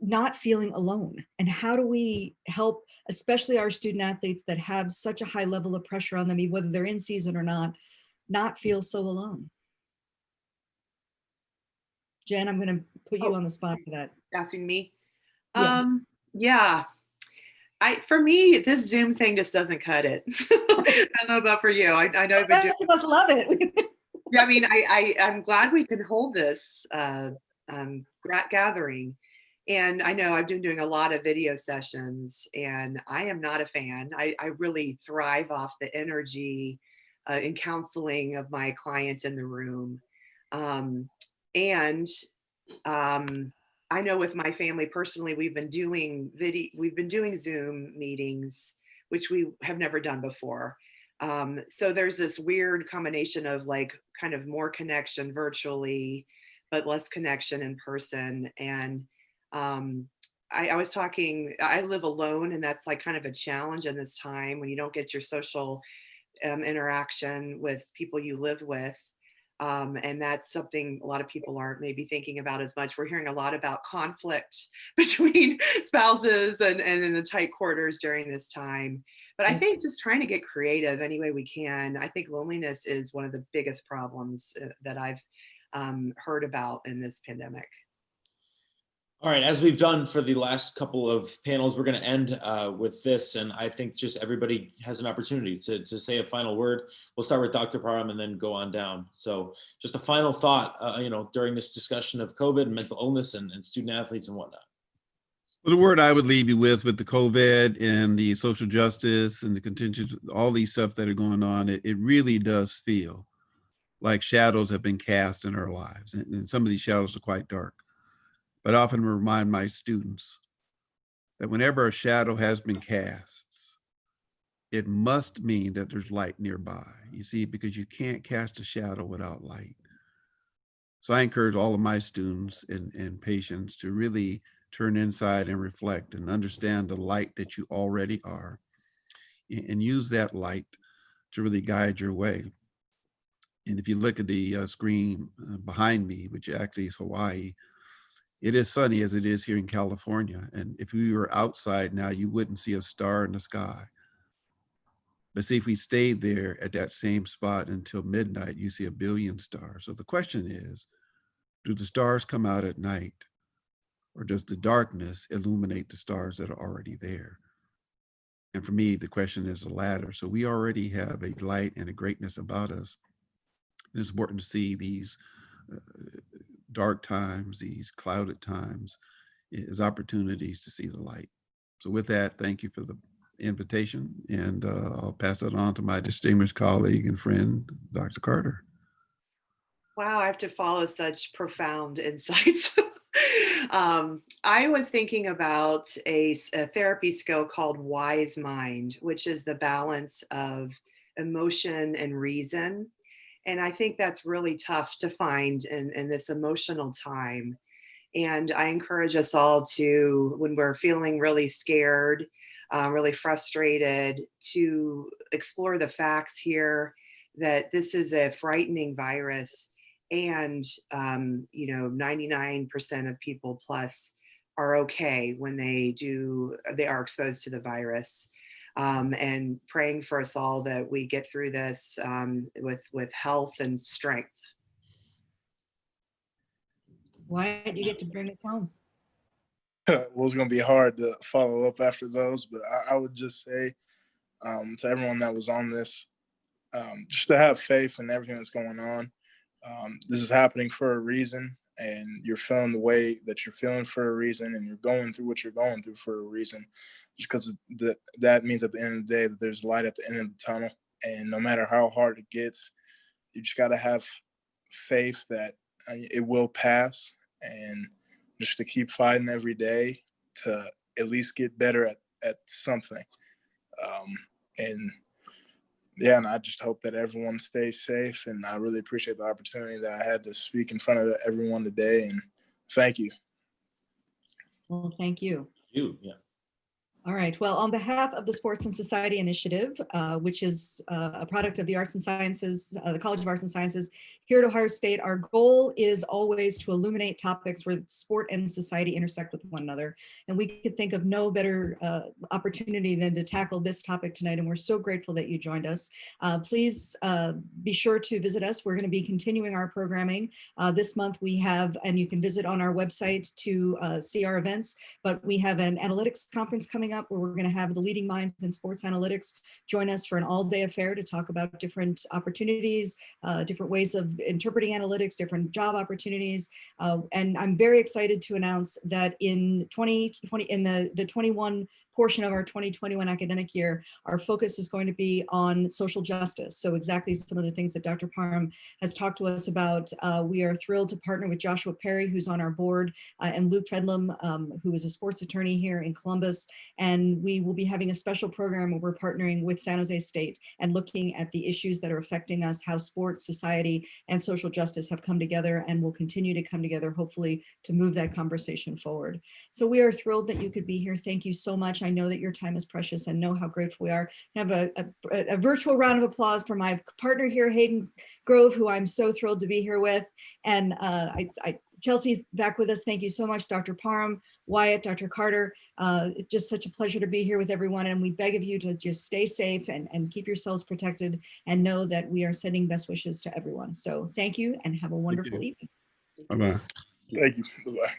not feeling alone. And how do we help, especially our student athletes that have such a high level of pressure on them, whether they're in season or not feel so alone? Jen, I'm going to put you on the spot for that.
Asking me?
Yes.
Yeah. For me, this Zoom thing just doesn't cut it. I don't know about for you. I know I've been doing.
Most of us love it.
Yeah, I mean, I'm glad we can hold this gathering. And I know I've been doing a lot of video sessions, and I am not a fan. I really thrive off the energy and counseling of my client in the room. I know with my family personally, we've been doing Zoom meetings, which we have never done before. So there's this weird combination of like kind of more connection virtually, but less connection in person. And I was talking, I live alone, and that's like kind of a challenge in this time when you don't get your social interaction with people you live with. And that's something a lot of people aren't maybe thinking about as much. We're hearing a lot about conflict between spouses and in the tight quarters during this time. But I think just trying to get creative any way we can. I think loneliness is one of the biggest problems that I've heard about in this pandemic.
All right, as we've done for the last couple of panels, we're going to end with this, and I think just everybody has an opportunity to say a final word. We'll start with Dr. Parham and then go on down. So just a final thought, during this discussion of COVID and mental illness and student athletes and whatnot.
Well, the word I would leave you with the COVID and the social justice and the contingent, all these stuff that are going on, it really does feel like shadows have been cast in our lives, and some of these shadows are quite dark. But I often remind my students that whenever a shadow has been cast, it must mean that there's light nearby. You see, because you can't cast a shadow without light. So I encourage all of my students and patients to really turn inside and reflect and understand the light that you already are, and use that light to really guide your way. And if you look at the screen behind me, which actually is Hawaii, it is sunny as it is here in California. And if we were outside now, you wouldn't see a star in the sky. But see, if we stayed there at that same spot until midnight, you see 1 billion stars. So the question is, do the stars come out at night, or does the darkness illuminate the stars that are already there? And for me, the question is the latter. So we already have a light and a greatness about us. And it's important to see these dark times, these clouded times, as opportunities to see the light. So with that, thank you for the invitation, and I'll pass it on to my distinguished colleague and friend, Dr. Carter.
Wow, I have to follow such profound insights. I was thinking about a therapy skill called Wise Mind, which is the balance of emotion and reason. And I think that's really tough to find in this emotional time. And I encourage us all to, when we're feeling really scared, really frustrated, to explore the facts here that this is a frightening virus. And, 99% of people plus are okay when they are exposed to the virus. And praying for us all that we get through this with health and strength.
Wyatt, you get to bring us home.
Well, it's going to be hard to follow up after those, but I would just say to everyone that was on this, just to have faith in everything that's going on. This is happening for a reason, and you're feeling the way that you're feeling for a reason, and you're going through what you're going through for a reason, just because that means at the end of the day that there's light at the end of the tunnel. And no matter how hard it gets, you just got to have faith that it will pass, and just to keep fighting every day to at least get better at something. And I just hope that everyone stays safe. And I really appreciate the opportunity that I had to speak in front of everyone today. And thank you.
Well, thank you.
You, yeah.
All right. Well, on behalf of the Sports and Society Initiative, which is a product of the Arts and Sciences, the College of Arts and Sciences here at Ohio State, our goal is always to illuminate topics where sport and society intersect with one another. And we could think of no better opportunity than to tackle this topic tonight. And we're so grateful that you joined us. Please be sure to visit us. We're going to be continuing our programming. This month we have, and you can visit on our website to see our events, but we have an analytics conference coming up where we're going to have the leading minds in sports analytics join us for an all-day affair to talk about different opportunities, different ways of interpreting analytics, different job opportunities. And I'm very excited to announce that in 2020, in the 21 portion of our 2021 academic year, our focus is going to be on social justice. So exactly some of the things that Dr. Parham has talked to us about. We are thrilled to partner with Joshua Perry, who's on our board, and Luke Fedlam, who is a sports attorney here in Columbus. And we will be having a special program where we're partnering with San Jose State and looking at the issues that are affecting us, how sports, society, and social justice have come together and will continue to come together, hopefully, to move that conversation forward. So we are thrilled that you could be here. Thank you so much. I know that your time is precious and know how grateful we are. I have a virtual round of applause for my partner here, Hayden Grove, who I'm so thrilled to be here with. And Chelsi's back with us. Thank you so much, Dr. Parham, Wyatt, Dr. Carter. It's just such a pleasure to be here with everyone. And we beg of you to just stay safe and keep yourselves protected and know that we are sending best wishes to everyone. So thank you and have a wonderful evening.
Bye-bye.
Thank you. Bye-bye.